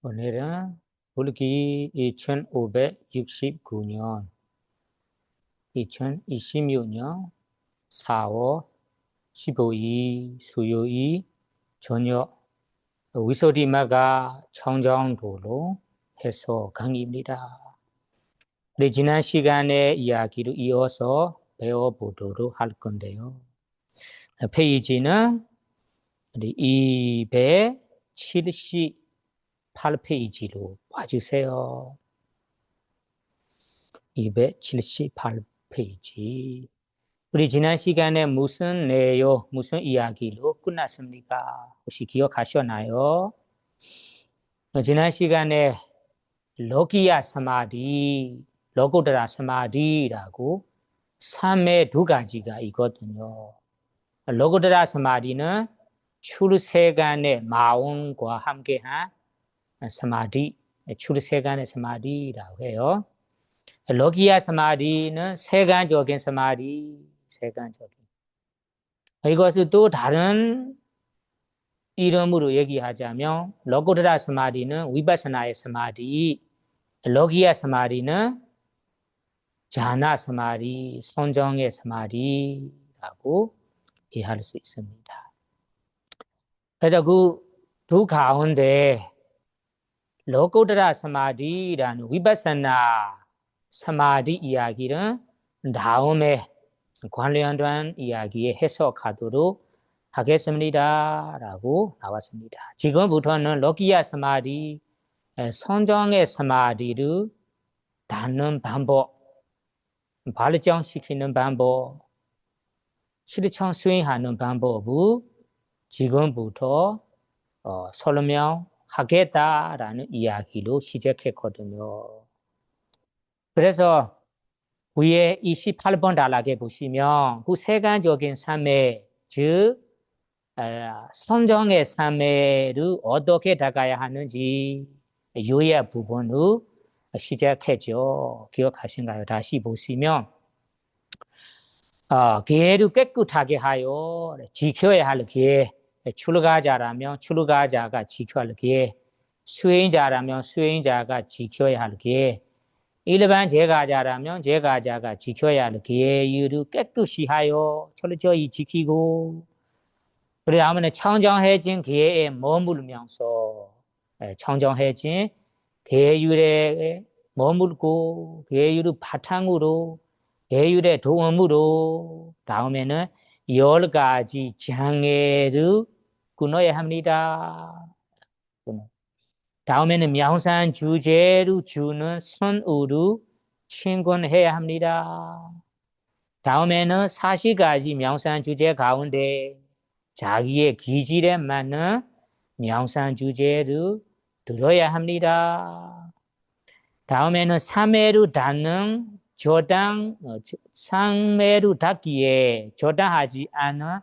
오늘은 불기 2569년 2026년 4월 15일 수요일 저녁 위소리마가 청정도로 해서 강의입니다. 우리 지난 시간에 이야기를 이어서 배워보도록 할 건데요. 페이지는 278페이지로 봐주세요. 278페이지. 우리 지난 시간에 무슨 내용, 무슨 이야기로 끝났습니까? 혹시 기억하셨나요? 지난 시간에 로기야 사마디, 로고드라 사마디라고 3의 두 가지가 있거든요. 로고드라 사마디는 출세간의 마음과 함께한 사마디, 출세간의 사마디라고 해요. 로기야 사마디는 세간적인 사마디, 세간적인. 이것을 또 다른 이름으로 얘기하자면 로고드라 사마디는 위파사나의 사마디, 로기야 사마디는 자나 사마디, 성정의 사마디라고 이해할 수 있습니다. 그래서 그 두 가운데 로고드라 사마디라는 위파사나 사마디 이야기는 다음에 관련된 이야기에 해석하도록 하겠습니다. 라고 나왔습니다. 지금부터는 로기야 사마디, 성정의 사마디를 닫는 방법, 발전시키는 방법, 실천 수행하는 방법을 지금부터 설명하겠다라는 이야기로 시작했거든요. 그래서 위에 28번 단락에 보시면 그 세간적인 삶의 즉 성정의 삶을 어떻게 다가야 하는지 요약 부분을 시작했죠. 기억하신가요? 다시 보시면 계를 깨끗하게 하여 지켜야 할 계, 출가자라면 출가자가 지켜야 할 계, 수행자라면 수행자가 지켜야 할 계, 일반 제가자라면 제가자가 지켜야 할 계율을 깨끗이 하여 철저히 지키고 그 다음에 청정해진 계에 머물면서 청정해진 계율에 머물고 계율을 바탕으로 계율의 도움으로 다음에는 10가지 장애를 끊어야 합니다. 다음에는 명상 주제를 주는 선우를 친근해야 합니다. 다음에는 40가지 명상 주제 가운데 자기의 기질에 맞는 명상 주제를 들어야 합니다. 다음에는 삼매를 닫는 상매를 닫기에 저당하지 않은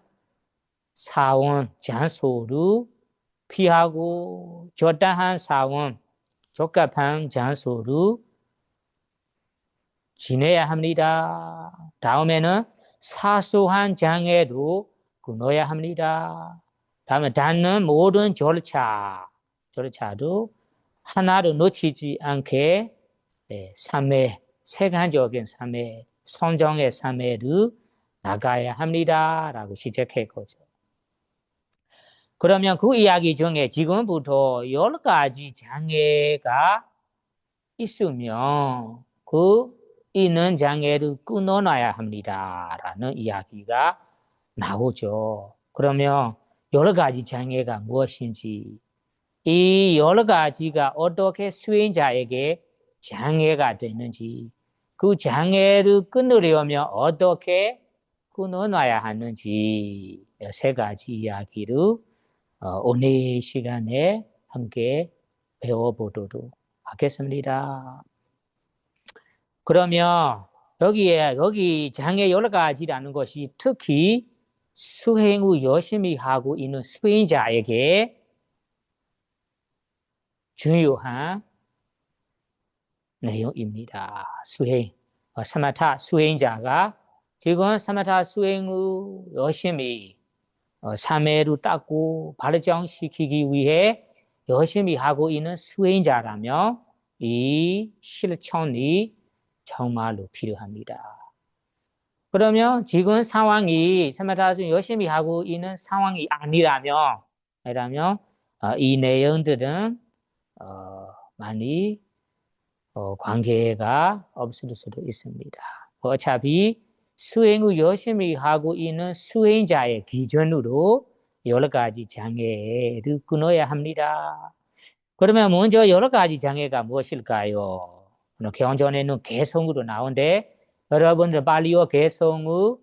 사원 장소를 피하고 적당한 사원, 적합한 장소를 지내야 합니다. 다음에는 사소한 장애도 끊어야 합니다. 다음에 닿는 모든 절차도 하나도 놓치지 않게 삶의 세간적인 삶의 성정의 삶에를 나가야 합니다. 라고 시작했거죠. 그러면 그 이야기 중에 지금부터 10가지 장애가 있으면 그 있는 장애를 끊어놔야 합니다. 라는 이야기가 나오죠. 그러면 10가지 장애가 무엇인지 이 10가지가 어떻게 수행자에게 장애가 되는지 그 장애를 끊으려면 어떻게 끊어놔야 하는지 3가지 이야기를 오늘 시간에 함께 배워보도록 하겠습니다. 그러면 여기 장애 10가지라는 것이 특히 수행을 열심히 하고 있는 수행자에게 중요한 내용입니다. 수행, 사마타 수행자가 지금 사마타 수행을 열심히 3회를 닦고 발전시키기 위해 열심히 하고 있는 수행자라면 이 실천이 정말로 필요합니다. 그러면 지금 상황이 세마다수 열심히 하고 있는 상황이 아니라면 이 내용들은 많이 관계가 없을 수도 있습니다. 어차피 수행 후 열심히 하고 있는 수행자의 기준으로 여러 가지 장애를 끊어야 합니다. 그러면 먼저 여러 가지 장애가 무엇일까요? 경전에는 개성으로 나오는데 여러분들 발리어 개성을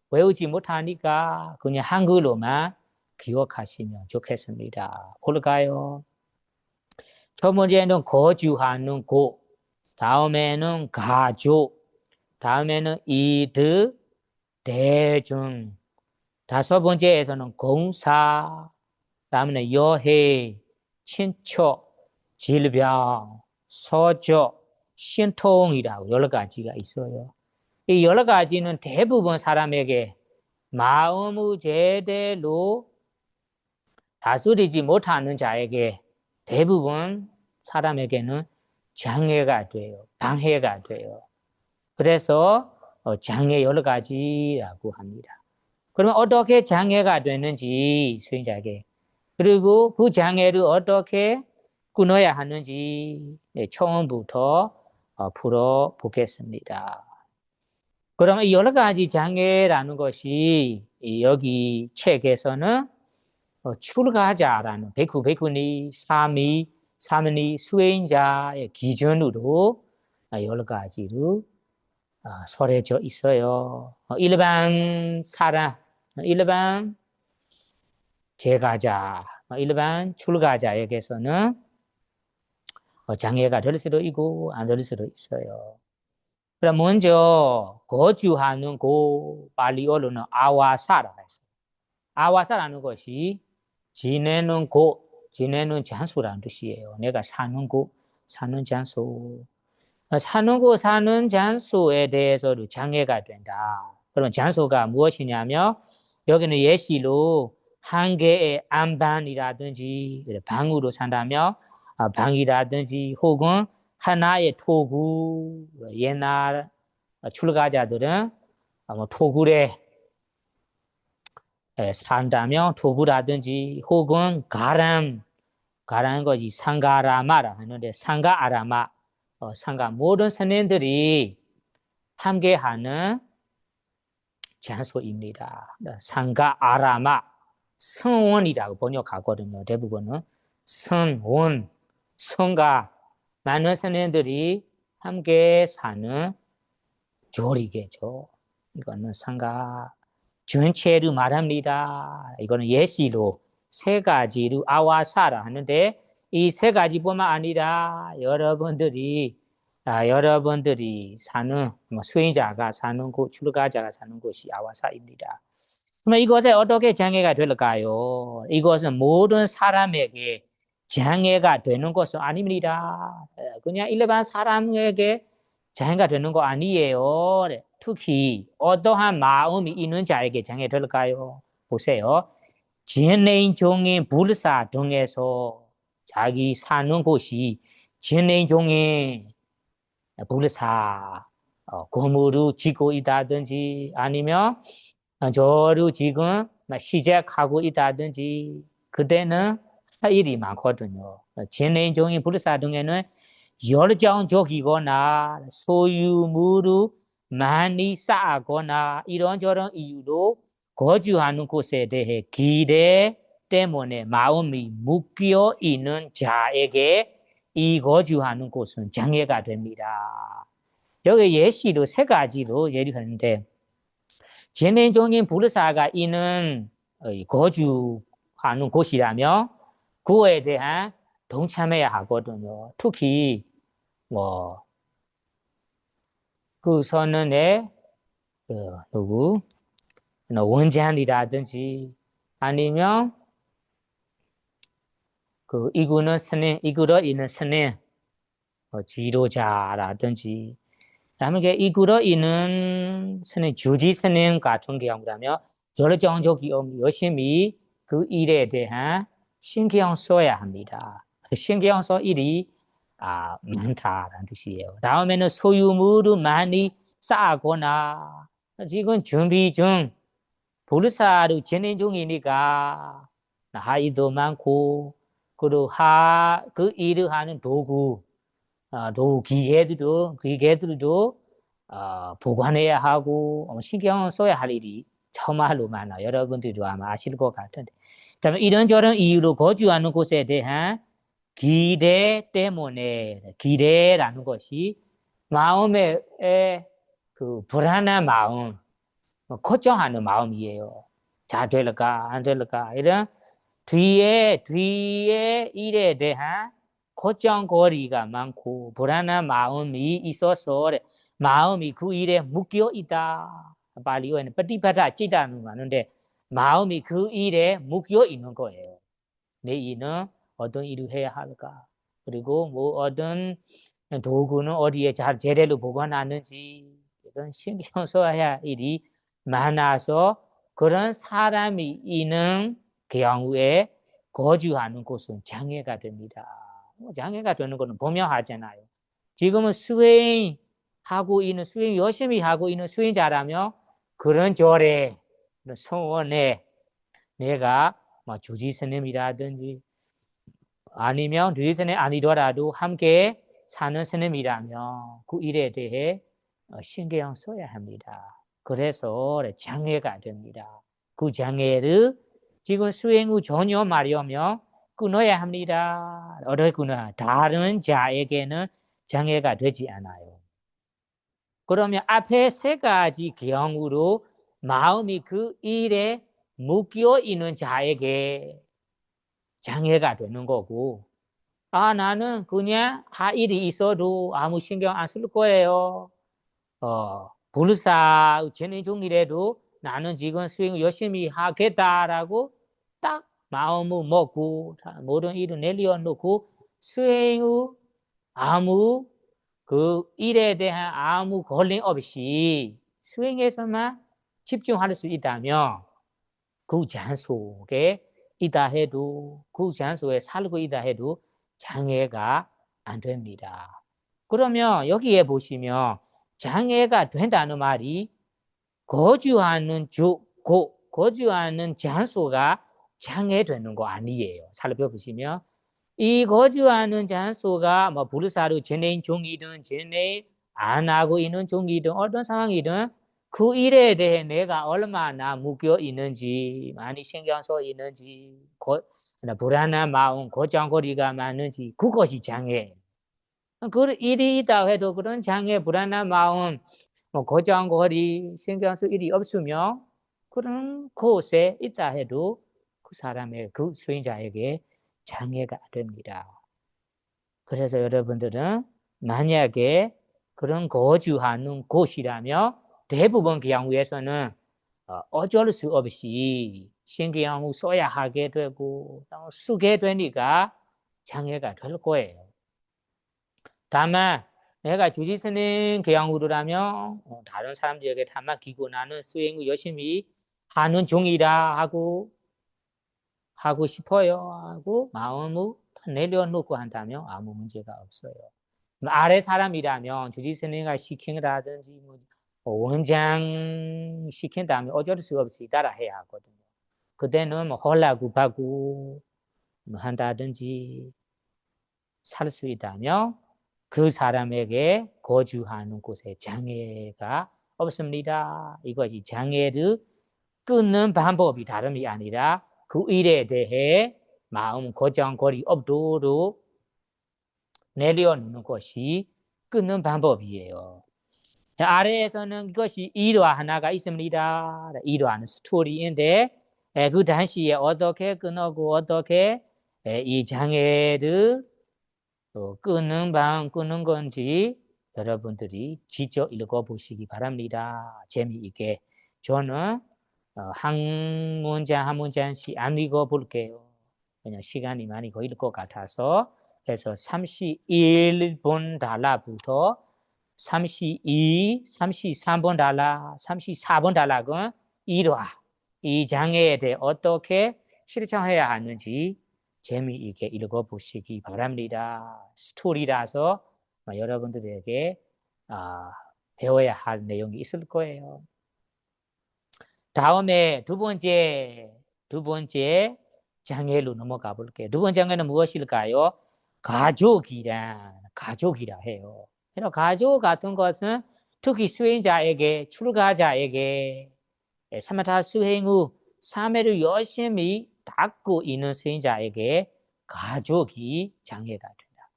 외우지 못하니까 그냥 한글로만 기억하시면 좋겠습니다. 볼까요? 첫 번째는 거주하는 곳, 다음에는 가족, 다음에는 이득, 대중, 다섯 번째에서는 공사, 다음에는 여해, 친척, 질병, 서적, 신통이라고 여러 가지가 있어요. 이 여러 가지는 대부분 사람에게 마음을 제대로 다스리지 못하는 자에게 대부분 사람에게는 장애가 돼요. 방해가 돼요. 그래서 장애 여러 가지라고 합니다. 그러면 어떻게 장애가 되는지 수행자에게 그리고 그 장애를 어떻게 끊어야 하는지 처음부터 풀어보겠습니다. 그러면 여러 가지 장애라는 것이 여기 책에서는 출가자라는 베쿠, 베쿠니, 사머니, 수행자의 기준으로 여러 가지로 설해져 있어요. 일반 사람, 일반 제가자, 일반 출가자에게서는 장애가 될 수도 있고 안 될 수도 있어요. 그럼 먼저 거주하는 그 발리어로는 아와사라고 했어요. 아와사라는 것이 지내는 곳, 지내는 장소라는 뜻이에요. 내가 사는 곳, 사는 장소. 사는 곳, 사는 장소에 대해서도 장애가 된다. 그러면 장소가 무엇이냐면 여기는 예시로 한 개의 안방이라든지 방으로 산다면 방이라든지 혹은 하나의 토구, 옛날 출가자들은 토굴에 산다면 토구라든지 혹은 가람 것이 상가라마라 하는데 상가아라마 상가 모든 선생들이 함께하는 장소입니다. 상가아라마 성원이라고 번역하거든요. 대부분은 성원, 성가 많은 선생들이 함께 사는 조리겠죠. 이거는 상가 전체를 말합니다. 이거는 예시로 세 가지로 아와사라 하는데 이 세 가지뿐만 아니라 여러분들이 사는 수행자가 사는 곳, 출가자가 사는 곳이 아와사입니다. 그러면 이것에 어떻게 장애가 될까요? 이것은 모든 사람에게 장애가 되는 것은 아닙니다. 그냥 일반 사람에게 장애가 되는 거 아니에요. 특히 어떠한 마음이 있는 자에게 장애 될까요? 보세요. 진행종인 불사 등에서 자기 사는 곳이 진행종인 불사 건물을 짓고 있다든지 아니면 저를 지금 시작하고 있다든지 그때는 할 일이 많거든요. 진행종인 불사 등에는 열정적이거나 소유물을 많이 쌓거나 이런저런 이유로 거주하는 곳에 대해 기대 때문에 마음이 묶여 있는 자에게 이 거주하는 곳은 장애가 됩니다. 여기 예시로 세 가지로 예를 들었는데 진행종인 불사가 있는 거주하는 곳이라면 그거에 대한 동참해야 하거든요. 특히 그 선언에 누구 원장이라든지 아니면 그 이구는 선생, 이구러 있는 선생 지도자라든지 다음에 이구러 있는 선생 주지 선생 같은 경우라면 열정적이 열심히 그 일에 대한 신경 써야 합니다. 신경써 일이 많다라는 뜻이에요. 다음에는 소유물을 많이 쌓거나 지금 준비 중 불사를 진행 중이니까 나이도 많고 그리고 그 일을 하는 기계들도 보관해야 하고 신경 써야 할 일이 정말로 많아. 여러분들도 아마 아실 것 같은데. 그다음에 이런저런 이유로 거주하는 곳에 대한 기대 때문에 기대라는 것이 마음에 그 불안한 마음, 걱정하는 마음이에요. 잘 될까 안 될까 이런 뒤에 일에 대한 걱정거리가 많고 불안한 마음이 있어서 마음이 그 일에 묶여 있다. 발리어에는 빠티파타 찌다는 하는데 마음이 그 일에 묶여 있는 거예요. 내 일은 어떤 일을 해야 할까? 그리고 뭐 어떤 도구는 어디에 잘 제대로 보관하는지 이런 신경 써야 할 일이 많아서 그런 사람이 있는 경우에 거주하는 곳은 장애가 됩니다. 장애가 되는 것은 분명하잖아요. 지금은 수행 열심히 하고 있는 수행자라면 그런 절에 소원에 내가 주지 스님이라든지 아니면 주지 스님 아니더라도 함께 사는 스님이라면 그 일에 대해 신경 써야 합니다. 그래서 장애가 됩니다. 그 장애를 지금 수행 후 전혀 말이면 끊어야 합니다. 어렵구나. 다른 자에게는 장애가 되지 않아요. 그러면 앞에 세 가지 경우로 마음이 그 일에 묶여 있는 자에게 장애가 되는 거고, 나는 그냥 할 일이 있어도 아무 신경 안 쓸 거예요. 불사 진행 중이라도 나는 지금 수행 열심히 하겠다라고 딱 마음을 먹고 모든 일을 내려놓고 수행 후 아무 그 일에 대한 아무 걸림 없이 수행에서만 집중할 수 있다면 그 장소에 있다 해도 그 장소에 살고 있다 해도 장애가 안 됩니다. 그러면 여기에 보시면 장애가 된다는 말이 거주하는 장소가 장애되는 거 아니에요. 살펴보시면 이 거주하는 장소가 뭐 불사로 진행 중이든 진행 안 하고 있는 중이든 어떤 상황이든 그 일에 대해 내가 얼마나 묶여 있는지 많이 신경 써 있는지 불안한 마음 걱정거리가 많은지 그것이 장애. 그 일이 있다 해도 그런 장애 불안한 마음 걱정거리 신경 쓸 일이 없으면 그런 곳에 있다 해도 그 사람의 그 수행자에게 장애가 됩니다. 그래서 여러분들은 만약에 그런 거주하는 곳이라면 대부분 경우에서는 어쩔 수 없이 신경을 써야 하게 되고 쓰게 되니까 장애가 될 거예요. 다만 내가 주지스님 경우라면 다른 사람들에게 다 맡기고 나는 수행을 열심히 하는 중이라 하고 싶어요 하고 마음을 내려놓고 한다면 아무 문제가 없어요. 아래 사람이라면 주지스님가 시킨다든지 원장 시킨다면 어쩔 수 없이 따라해야 하거든요. 그때는 헐라굽하고 한다든지 살 수 있다면 그 사람에게 거주하는 곳에 장애가 없습니다. 이것이 장애를 끊는 방법이 다름이 아니라 그 일에 대해 마음 걱정거리 없도록 내려놓는 것이 끊는 방법이에요. 아래에서는 이것이 일화 하나가 있습니다. 일화는 스토리인데 그 당시에 어떻게 끊고 어떻게 이 장애를 끊는 건지 여러분들이 직접 읽어보시기 바랍니다. 재미있게. 저는 한 문장 한 문장씩 안 읽어볼게요. 그냥 시간이 많이 걸릴 것 같아서 그래서 31번 달러부터 32, 33번 달러, 34번 달러는 일화 이 장애에 대해 어떻게 실천해야 하는지 재미있게 읽어보시기 바랍니다. 스토리라서 여러분들에게 배워야 할 내용이 있을 거예요. 다음에 두 번째 장애로 넘어가 볼게요. 두 번째 장애는 무엇일까요? 가족이라 해요. 그래서 가족 같은 것은 특히 수행자에게, 출가자에게 사마타 수행 후 3회를 열심히 닦고 있는 수행자에게 가족이 장애가 된다.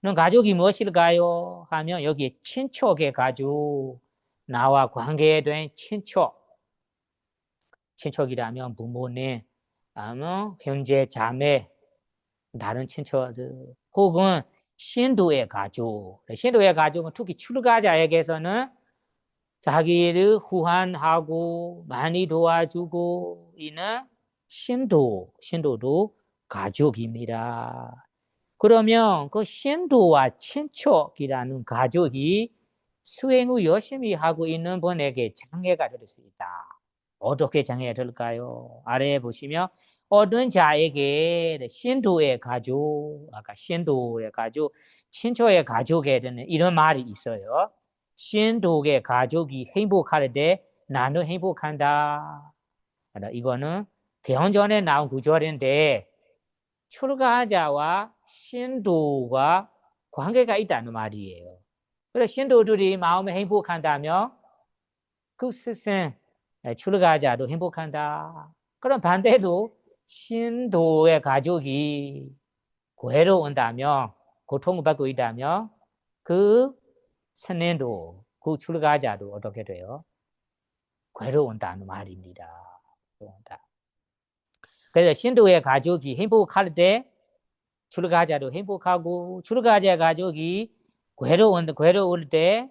그럼 가족이 무엇일까요? 하면 여기 친척의 가족, 나와 관계된 친척이라면 부모님, 아니면 형제, 자매, 다른 친척들, 혹은 신도의 가족은 특히 출가자에게서는 자기를 후환하고 많이 도와주고 있는 신도도 가족입니다. 그러면 그 신도와 친척이라는 가족이 수행 후 열심히 하고 있는 분에게 장애가 될 수 있다. 어떻게 장애가 될까요? 아래에 보시면 어떤 자에게 신도의 가족, 아까 신도의 가족, 친척의 가족에 대한 이런 말이 있어요. 신도의 가족이 행복할 때 나는 행복한다. 이거는 개헌전에 나온 구절인데 출가자와 신도가 관계가 있다는 말이에요. 그래서 신도들이 마음에 행복한다면 그 스승 출가자도 행복한다. 그럼 반대로 신도의 가족이 괴로운다면, 고통받고 있다면 그 선인도, 그 출가자도 어떻게 돼요? 괴로운다는 말입니다. 그래서 신도의 가족이 행복할 때 출가자도 행복하고, 출가자 가족이 괴로울 때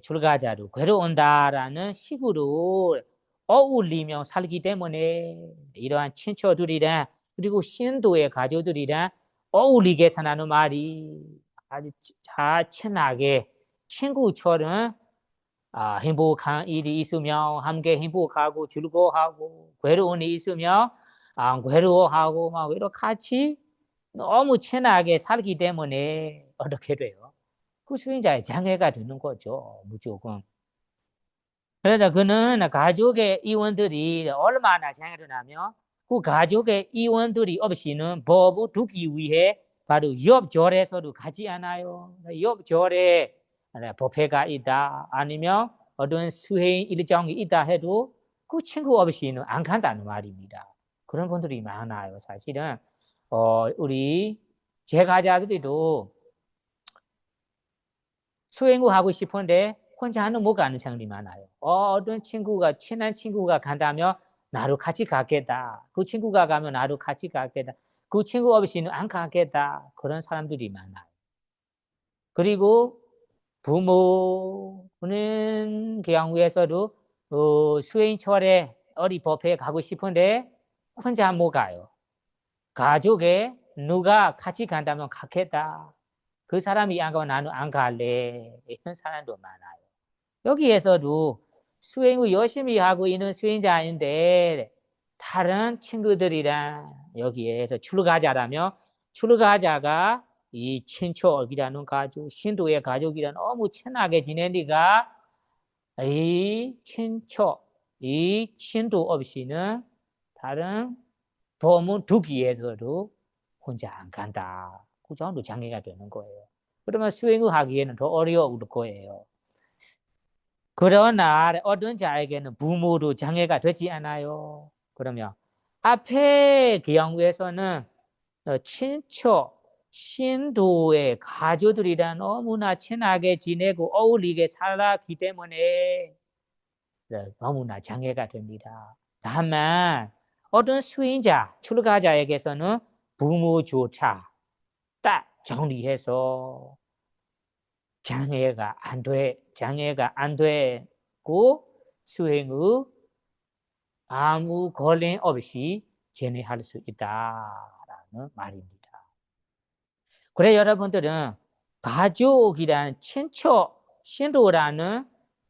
출가자도 괴로운다라는 식으로 어울리며 살기 때문에 이러한 친척들이랑 그리고 신도의 가족들이랑 어울리게 사는 말이 아주 친하게 친구처럼 행복한 일이 있으면 함께 행복하고 즐거워하고, 괴로운 일이 있으면 안 괴로워하고 막 이렇게 같이 너무 친하게 살기 때문에 어떻게 돼요? 그 수행자의 장애가 되는 거죠, 무조건. 그래서 그는 가족의 이원들이 얼마나 장애를 하면 그 가족의 이원들이 없이는 법을 두기 위해 바로 옆절에서도 가지 않아요. 옆절에 법회가 있다, 아니면 어떤 수행 일정이 있다 해도 그 친구 없이는 안 간다는 말입니다. 그런 분들이 많아요. 사실은 우리 제가자들도 수행을 하고 싶은데 혼자는 못 가는 사람들이 많아요. 어떤 친구가, 친한 친구가 간다면 나도 같이 가겠다. 그 친구가 가면 나도 같이 가겠다. 그 친구 없이는 안 가겠다. 그런 사람들이 많아요. 그리고 부모는 경우에서도 수행철에 어디 법회에 가고 싶은데 혼자 못 가요. 가족에 누가 같이 간다면 가겠다. 그 사람이 안 가면 나는 안 갈래. 이런 사람도 많아요. 여기에서도 수행을 열심히 하고 있는 수행자인데 다른 친구들이랑 여기에서 출가자라면 출가자가 이 친척이라는 가족, 신도의 가족이랑 너무 친하게 지내니까 이 친척, 이 신도 없이는 다른 도움을 두기에서도 혼자 안 간다. 그 정도 장애가 되는 거예요. 그러면 수행을 하기에는 더 어려울 거예요. 그러나 어떤 자에게는 부모도 장애가 되지 않아요. 그러면 앞에 경우에서는 친척, 신도의 가족들이랑 너무나 친하게 지내고 어울리게 살았기 때문에 너무나 장애가 됩니다. 다만 어떤 수행자, 출가자에게서는 부모조차 딱 정리해서 장애가 안 되고 수행의 아무 걸림 없이 진행할 수 있다라는 말입니다. 그래 여러분들은 가족이란 친척, 신도라는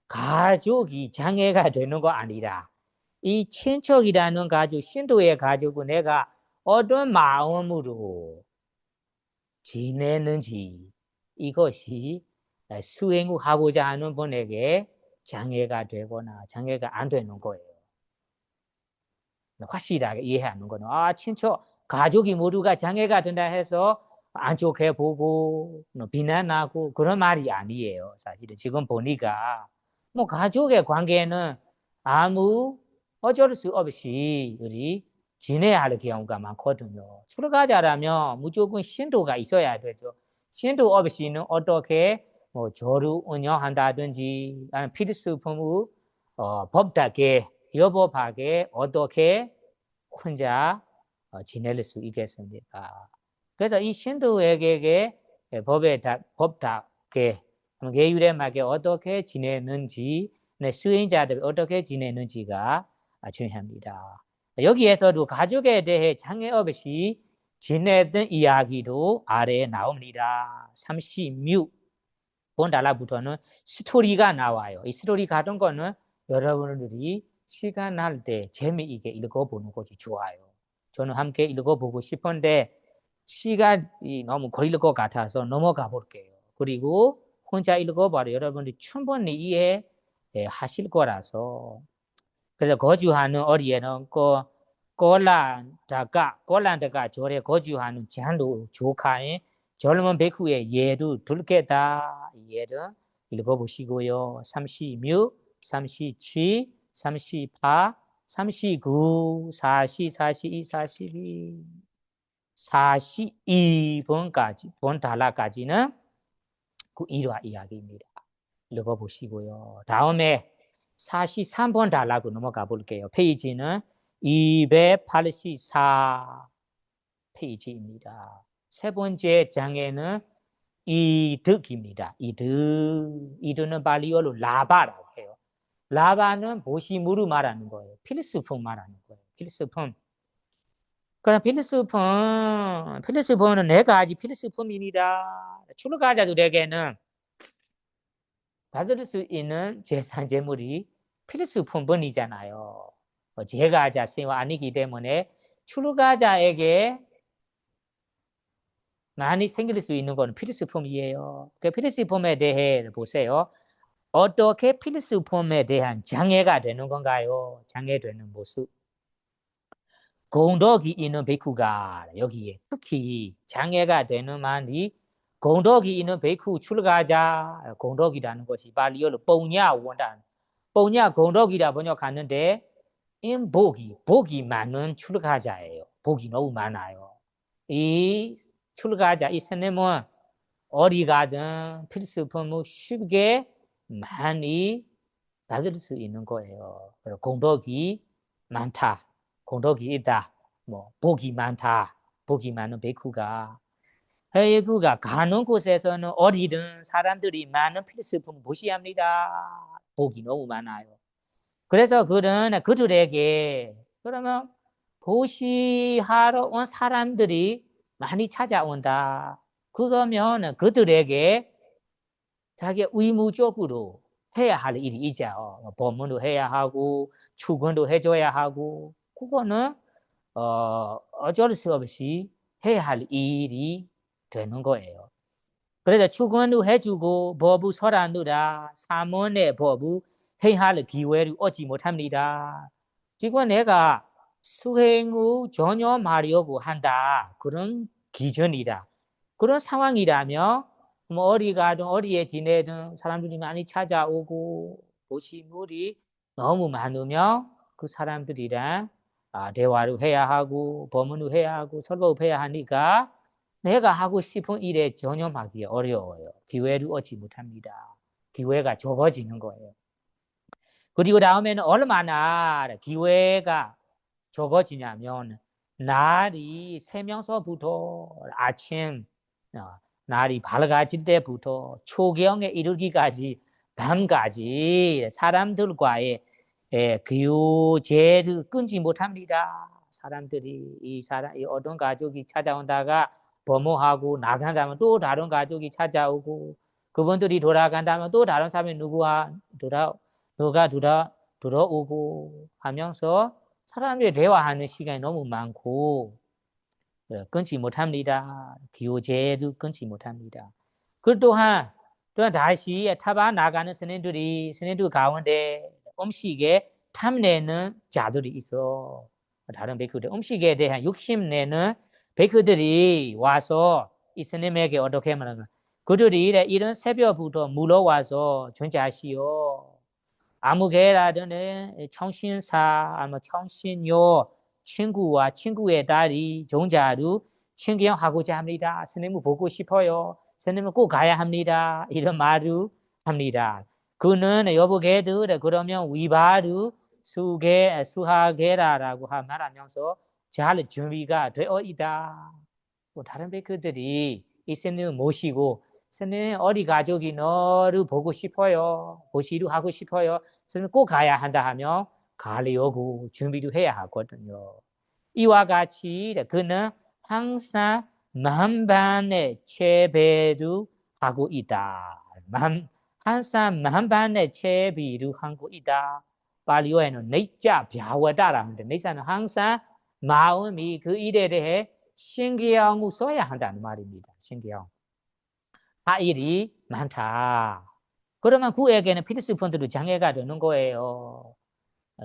가족이 장애가 되는 거 아니라 이 친척이라는 가족, 신도의 가족은 내가 어떤 마음으로 지내는지 이것이 수행하고자 하는 분에게 장애가 되거나 장애가 안 되는 거예요. 확실하게 이해하는 거는 친척 가족이 모두가 장애가 된다 해서 안 좋게 보고 비난하고 그런 말이 아니에요. 사실은 지금 보니까 뭐 가족의 관계는 아무 어쩔 수 없이 우리 지내야 할 경우가 많거든요. 출가자라면 무조건 신도가 있어야 되죠. 신도 없이는 어떻게 뭐 조를 운영한다든지 아니면 필수품을 법답게 여법하게 어떻게 혼자 지낼 수 있겠습니까? 그래서 이 신도에게 법답게 계율에 맞게 어떻게 지내는지 수행자들이 어떻게 지내는지가 중요합니다. 여기에서도 가족에 대해 장애 없이 지내던 이야기도 아래에 나옵니다. 36번 달라부터는 스토리가 나와요. 이 스토리 같은 거는 여러분들이 시간 날 때 재미있게 읽어보는 것이 좋아요. 저는 함께 읽어보고 싶은데 시간이 너무 걸릴 것 같아서 넘어가 볼게요. 그리고 혼자 읽어봐도 여러분들이 충분히 이해하실 거라서. 그래서 거주하는 어디에는 꼴란다가 절에 거주하는 장로 조카인 젊은 백후의 예도 들겠다. 예를 읽어보시고요. 36, 37, 38, 39, 40, 41, 42, 42번까지, 본 달라까지는 그 일화 이야기입니다. 읽어보시고요. 다음에 43번 달라고 넘어가 볼게요. 페이지는 284 페이지입니다. 세 번째 장에는 이득입니다. 이득은 발리어로 라바라고 해요. 라바는 보시무르 말하는 거예요. 필수품 말하는 거예요. 필수품. 그럼 필수품은 네 가지 필수품입니다. 출가자들에게는 받을 수 있는 재산 재물이 필수품분이잖아요. 제가자 생활 아니기 때문에 출가자에게 많이 생길 수 있는 건 필수품이에요. 그 필수품에 대해 보세요. 어떻게 필수품에 대한 장애가 되는 건가요? 장애되는 모습. 공덕이 있는 베쿠가 여기에 특히 장애가 되는 말이 공덕이 있는 베쿠 출가자 공덕이라는 것이 발리어로 뽕냐 원단 뽕냐 공덕이라 번역하는데 복이 많은 출가자예요. 복이 너무 많아요. 이 출가자 이 스님은 어디 가든 필수품을 쉽게 많이 받을 수 있는 거예요. 공덕이 많다. 공덕이 있다. 뭐 복이 많다. 복이 많은 베쿠가 베쿠가 가는 곳에서는 어디든 사람들이 많은 필수품 무시합니다. 복이 너무 많아요. 그래서 그들에게 그러면 보시하러 온 사람들이 많이 찾아온다. 그러면 그들에게 자기 의무적으로 해야 할 일이 있죠. 법문도 해야 하고 출근도 해줘야 하고 그거는 어쩔 수 없이 해야 할 일이 되는 거예요. 그래서 출근도 해주고 법을 설하느라 사문의 법을 해야 할 기회를 얻지 못합니다. 지금 내가 수행을 전념하려고 한다. 그런 기준이다. 그런 상황이라면 뭐 어디 가든 어디에 지내든 사람들이 많이 찾아오고 보시물이 너무 많으면 그 사람들이랑 대화를 해야 하고 법문을 해야 하고 설법을 해야 하니까 내가 하고 싶은 일에 전념하기 어려워요. 기회를 얻지 못합니다. 기회가 적어지는 거예요. 그리고 다음에는 얼마나 기회가 적어지냐면 날이 새면서부터 아침 날이 밝아질 때부터 초경에 이르기까지 밤까지 사람들과의 교제를 끊지 못합니다. 사람들이 이 어떤 가족이 찾아온다가 범호하고 나간다면 또 다른 가족이 찾아오고 그분들이 돌아간다면 또 다른 사람이 누가 들어오고 하면서 사람들이 대화하는 시간이 너무 많고 끊지 못합니다. 기호제도 끊지 못합니다. 그 또한 다시 타바 나가는 스님들 가운데 음식에 탐내는 자들이 있어. 다른 베이크들 음식에 대한 욕심내는 베이크들이 와서 이 스님에게 어떻게 말하나? 그들이 이런 새벽부터 물어와서 존재하시오. 아무개라든 청신사, 아마 청신요 친구와 친구의 딸이 종자로 친경하고자 합니다. 스님을 보고 싶어요. 스님은 꼭 가야 합니다. 이런 말을 합니다. 그는 여보게도 그러면 위바로 수하게라라고 말하면서 잘 준비가 되어 있다. 또 다른 베이크들이 이 스님을 모시고 스님 어디 가족이 너를 보고 싶어요. 보시루 하고 싶어요. 스님 꼭 가야 한다 하면 가려고 준비도 해야 하거든요. 이와 같이 그는 항상 만반의 체배도 하고 있다. 항상 만반의 체비도 하고 있다. 발리어에는 내자 벼워다라고 하는데 내자는 항상 마음이 그 일에 대해 신기하고 써야 한다는 말입니다. 신기하고. 할 일이 많다. 그러면 그에게는 필수폰들도 장애가 되는 거예요.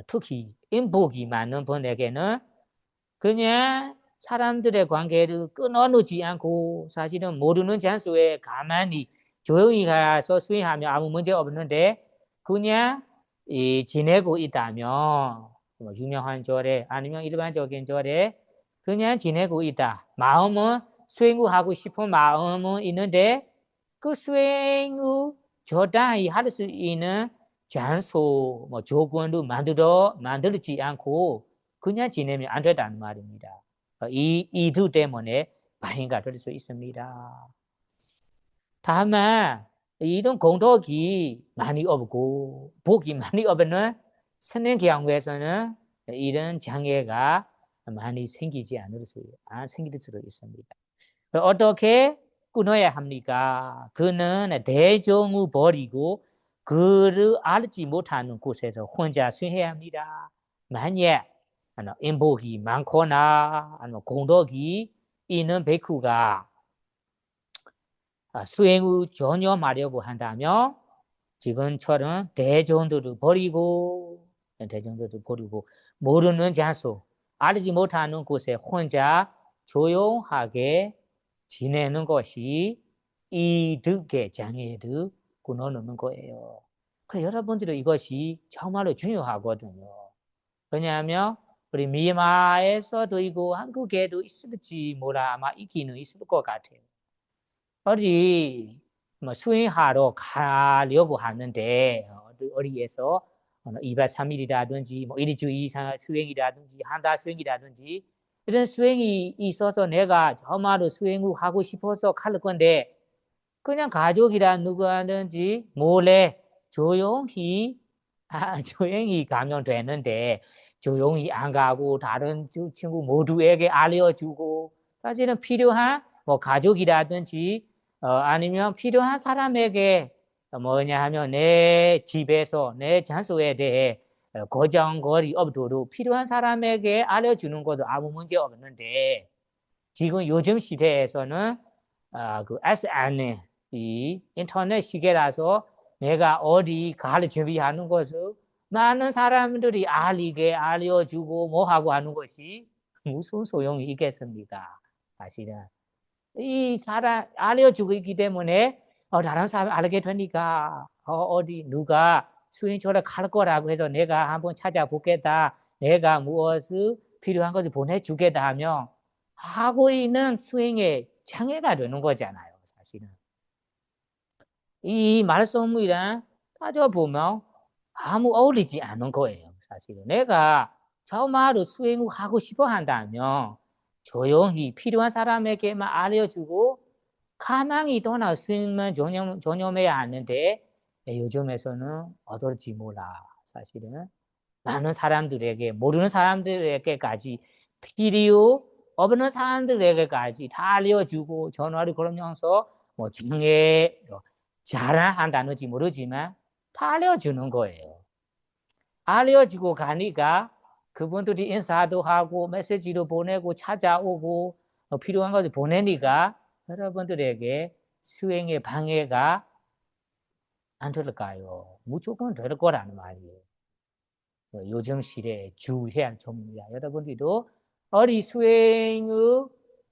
특히 인복이 많은 분에게는 그냥 사람들의 관계를 끊어놓지 않고 사실은 모르는 장소에 가만히 조용히 가서 수행하면 아무 문제 없는데 그냥 지내고 있다면 유명한 절에 아니면 일반적인 절에 그냥 지내고 있다. 마음은 수행하고 싶은 마음은 있는데 그 수행을 적당히 할 수 있는 장소, 조건도 만들지 않고 그냥 지내면 안 된다는 말입니다. 이 두 때문에 방해가 될 수 있습니다. 다만 이런 공덕이 많이 없고 복이 많이 없는 스님 경우에서는 이런 장애가 많이 생기지 생길 수도 있습니다. 어떻게 끊어야 합니까? 그는 대종을 버리고 그를 알지 못하는 곳에서 혼자 수행해야 합니다. 만약 인복이 많거나 아니면 공덕이 있는 베쿠가 수행을 전혀 하려고 한다면 지금처럼 대종들을 버리고 모르는 장소, 알지 못하는 곳에 혼자 조용하게 지내는 것이 이득의 장애를 끊어놓는 거예요. 그래서 여러분들은 이것이 정말로 중요하거든요. 왜냐하면 우리 미얀마에서도 있고 한국에도 있을지 몰라 아마 있기는 있을 것 같아요. 어디 수행하러 가려고 하는데 어디에서 2박 3일이라든지 일주일 이상 수행이라든지 한 달 수행이라든지 이런 수행이 있어서 내가 정말로 수행을 하고 싶어서 갈 건데 그냥 가족이라 누구하든지 몰래 조용히 가면 되는데 조용히 안 가고 다른 친구 모두에게 알려주고 사실은 필요한 가족이라든지 아니면 필요한 사람에게 뭐냐 하면 내 집에서 내 장소에 대해 고정거리 없도록 필요한 사람에게 알려주는 것도 아무 문제 없는데 지금 요즘 시대에서는 그 SNS 이 인터넷 시계라서 내가 어디 갈 준비하는 것을 많은 사람들이 알려주고 뭐 하고 하는 것이 무슨 소용이 있겠습니까? 사실은 이 사람 알려주고 있기 때문에 다른 사람 알게 되니까 어디 누가 수행처럼 갈 거라고 해서 내가 한번 찾아보겠다. 내가 무엇을 필요한 것을 보내주겠다 하면 하고 있는 수행에 장애가 되는 거잖아요. 사실은 이 말씀이랑 따져보면 아무 어울리지 않는 거예요. 사실은 내가 정말로 수행을 하고 싶어 한다면 조용히 필요한 사람에게만 알려주고 가만히 떠나 수행만 전념해야 하는데 요즘에서는 어떨지 몰라. 사실은 많은 사람들에게 모르는 사람들에게까지 필요 없는 사람들에게까지 다 알려주고 전화를 걸으면서 장애 자랑한다는지 모르지만 다 알려주는 거예요. 알려주고 가니까 그분들이 인사도 하고 메시지도 보내고 찾아오고 필요한 것을 보내니까 여러분들에게 수행의 방해가 안 될까요? 무조건 될 거라는 말이에요. 요즘 시대에 주해야 할 점입니다. 여러분들도 어리 수행을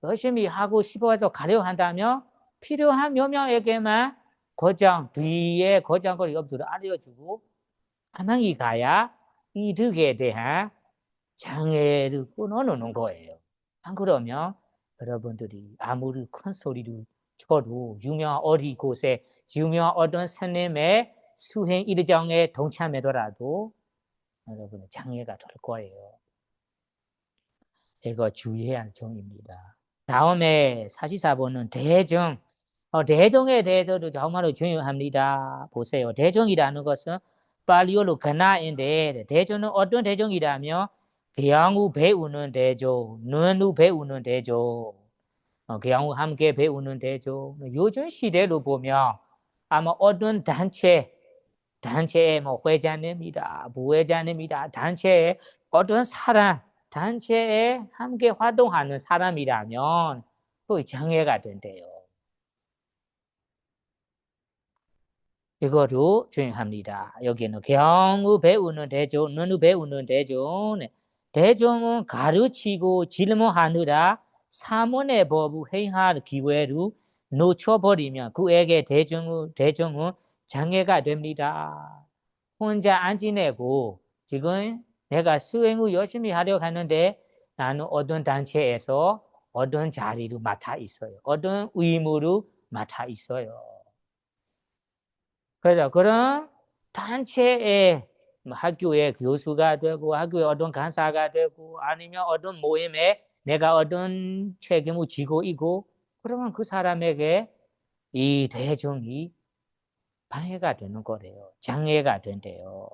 열심히 하고 싶어서 가려 한다면 필요한 몇 명에게만 뒤에 거장거리 없도록 알려주고 가만히 가야 이득에 대한 장애를 끊어놓는 거예요. 안 그러면 여러분들이 아무리 큰 소리를 쳐도 유명한 어디 곳에 유명한 어떤 스님의 수행 일정에 동참하더라도 여러분의 장애가 될 거예요. 이거 주의해야 할 점입니다. 다음에 44번은 대정. 대정에 대해서도 정말로 중요합니다. 보세요. 대정이라는 것은 팔리어로 가나인데 대정은 어떤 대정이라면 경우 배우는 대조, 눈으로 배우는 대조, 경우 함께 배우는 대조. 요즘 시대로 보면 아마 어떤 단체의 뭐 회장입니다, 부회장입니다. 단체의 어떤 사람, 단체에 함께 활동하는 사람이라면 그 장애가 된대요. 이거도 중요합니다. 여기는 경우 배우는 대조, 눈으로 배우는 대조. 대종은 가르치고 질문하느라 사문의 법을 행할 기회를 놓쳐버리면 그에게 대종은 장애가 됩니다. 혼자 안 지내고 지금 내가 수행을 열심히 하려고 하는데 나는 어떤 단체에서 어떤 자리를 맡아 있어요. 어떤 의무를 맡아 있어요. 그래서 그런 단체에 학교의 교수가 되고 학교의 어떤 강사가 되고 아니면 어떤 모임에 내가 어떤 책임을 지고 있고 그러면 그 사람에게 이 대중이 방해가 되는 거래요. 장애가 된대요.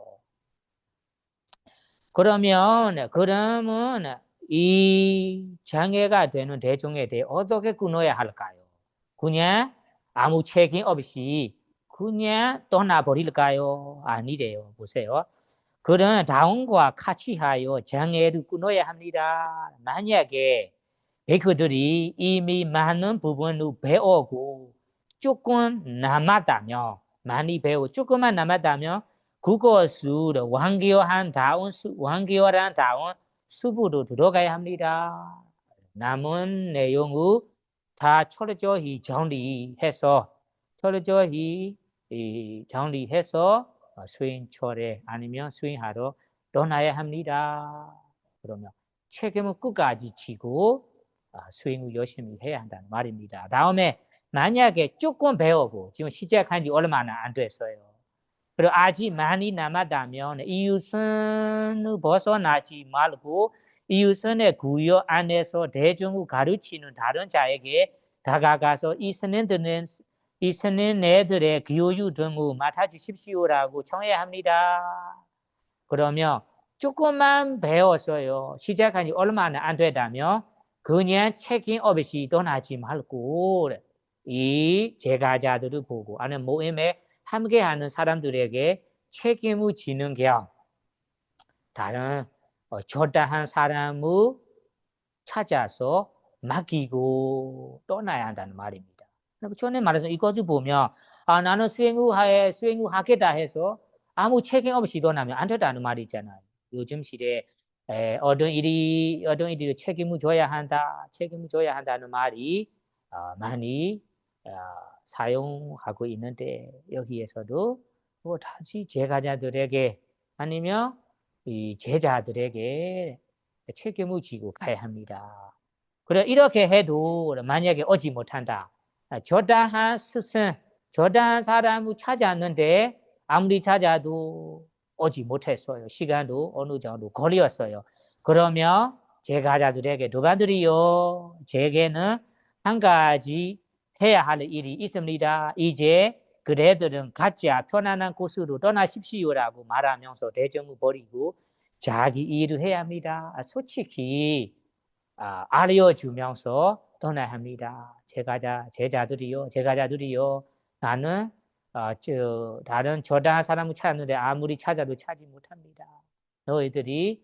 그러면 이 장애가 되는 대중에 대해 어떻게 끊어야 할까요? 그냥 아무 책임 없이 그냥 떠나버릴까요? 아니래요. 보세요. 그런 다음과 같이 하여 장애를 끊어야 합니다. 만약에 백그들이 이미 많은 부분을 배우고 조금 남았다면 많이 배우고 조금만 남았다면 그것을 완결한 다음 수부로 들어가야 합니다. 남은 내용을 다 철저히 정리해서 수행철에 아니면 수행하러 떠나야 합니다. 그러면 책임을 끝까지 지고 수행을 열심히 해야 한다는 말입니다. 다음에 만약에 조금 배우고 지금 시작한 지 얼마나 안 됐어요. 그리고 아직 많이 남았다면 이웃선을 벗어나지 말고 이웃선의 구역 안에서 대중을 가르치는 다른 자에게 다가가서 이 선생님들의 교육 등을 맡아주십시오라고 청해야 합니다. 그러면 조금만 배웠어요. 시작한 지 얼마나 안 되다면 그냥 책임 없이 떠나지 말고 이 제가자들을 보고 아니면 모임에 함께하는 사람들에게 책임을 지는 겸 다른 적당한 사람을 찾아서 맡기고 떠나야 한다는 말입니다. 전에 말해서 이거를 보면 나는 수행을 하겠다 해서 아무 책임 없이 떠나면 안 된다는 말이 있잖아요. 요즘 시대에 어떤 일이 책임을 져야 한다는 말이 많이 사용하고 있는데 여기에서도 다시 제자들에게 아니면 이 제자들에게 책임을 지고 가야 합니다. 그래 이렇게 해도 만약에 오지 못한다. 적당한 스승, 적당한 사람을 찾았는데 아무리 찾아도 오지 못했어요. 시간도 어느 정도 걸렸어요. 그러면 제자들에게 도반들이요. 제게는 한 가지 해야 할 일이 있습니다. 이제 그대들은 각자 편안한 곳으로 떠나십시오라고 말하면서 대정을 버리고 자기 일을 해야 합니다. 솔직히 알려주면서 떠나야 합니다. 제자들이요. 나는 다른 저당한 사람을 찾았는데 아무리 찾아도 찾지 못합니다. 너희들이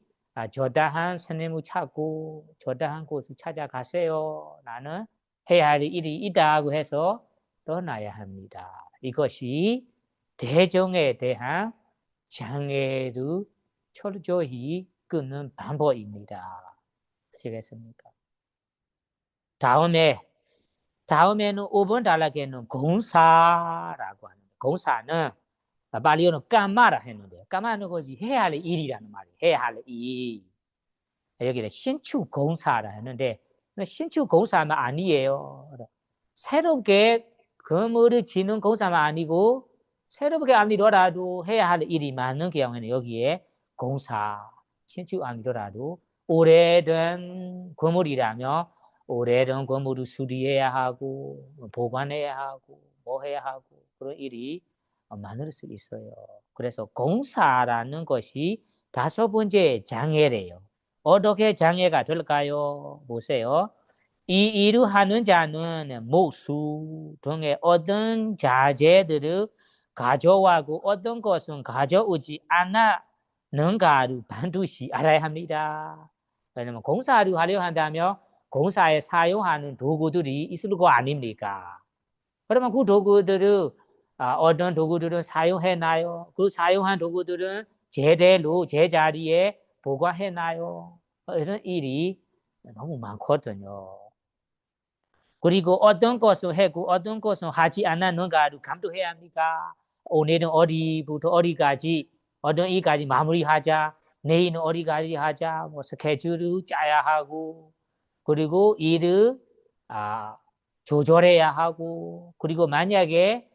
저다한 스님을 찾고 저다한 곳을 찾아가세요. 나는 해야 할 일이 있다고 해서 떠나야 합니다. 이것이 대정에 대한 장애를 철저히 끊는 방법입니다. 아시겠습니까? 다음에는 5번 단락에는 공사라고 하는데, 공사는 발리어는 까마라 했는데, 까마는 것이 해야 할 일이라는 말이에요. 해야 할 일. 여기는 신축 공사라 했는데, 신축 공사만 아니에요. 새롭게 건물을 짓는 공사만 아니고, 새롭게 아니더라도 해야 할 일이 많은 경우에는 여기에 공사, 신축 아니더라도 오래된 건물이라면 오래된 건물을 수리해야 하고, 보관해야 하고, 뭐 해야 하고, 그런 일이 많을 수 있어요. 그래서 공사라는 것이 5번째 장애래요. 어떻게 장애가 될까요? 보세요. 이 일을 하는 자는 목수 등의 어떤 자재들을 가져와고 어떤 것은 가져오지 않았는가를 반드시 알아야 합니다. 왜냐하면 공사를 하려 한다면 공사에 사용하는 도구들이 있을 거 아닙니까? 그러면 그 도구들을 어떤 도구들은 사용해놔요. 그 사용한 도구들은 제대로 제자리에 보관해놔요. 이런 일이 너무 많거든요. 그리고 어떤 것을 하고 어떤 것은 하지 않았는가를 감독해야 합니까? 오늘은 어디부터 어디까지 어떤 일까지 마무리하자. 내일은 어디까지 하자. 뭐 스케줄을 짜야 하고 그리고 일을 조절해야 하고 그리고 만약에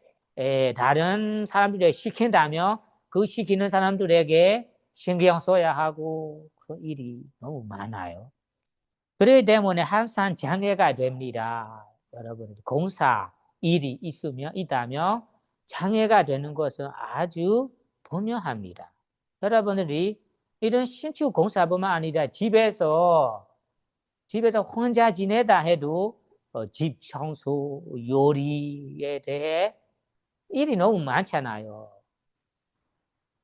다른 사람들에게 시킨다면 그 시키는 사람들에게 신경 써야 하고 그 일이 너무 많아요. 그렇기 때문에 항상 장애가 됩니다. 여러분 공사 일이 있다면 장애가 되는 것은 아주 분명합니다. 여러분들이 이런 신축 공사뿐만 아니라 집에서 혼자 지내다 해도 집 청소, 요리에 대해 일이 너무 많잖아요.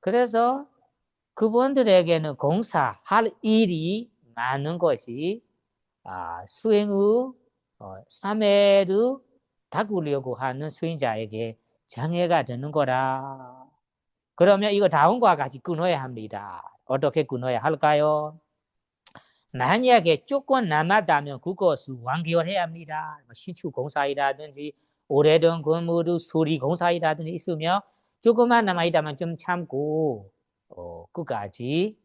그래서 그분들에게는 공사할 일이 많은 것이 수행의 삶애를 다꾸려고 하는 수행자에게 장애가 되는 거라. 그러면 이거 다음과 같이 끊어야 합니다. 어떻게 끊어야 할까요? 만약에 조금 남았다면 그것을 완결해야 합니다. 신축 공사이라든지 오래된 건물의 수리 공사이라든지 있으면 조금만 남아있다면 좀 참고 끝까지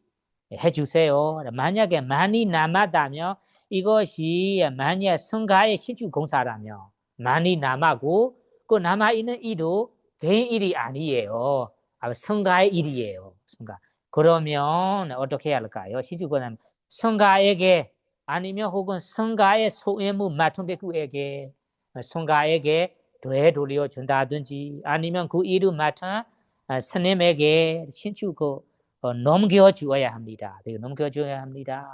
해주세요. 만약에 많이 남았다면 이것이 만약 성가의 신축 공사라면 많이 남았고 그 남아있는 일도 개인 일이 아니에요. 성가의 일이에요. 성가. 그러면 어떻게 해야 할까요? 신축 공사는 성가에게 아니면 혹은 성가의 소유무 맡은 백구에게 성가에게 되돌려 준다든지 아니면 그 일을 맡은 스님에게 신축 넘겨주어야 합니다. 넘겨줘야 합니다.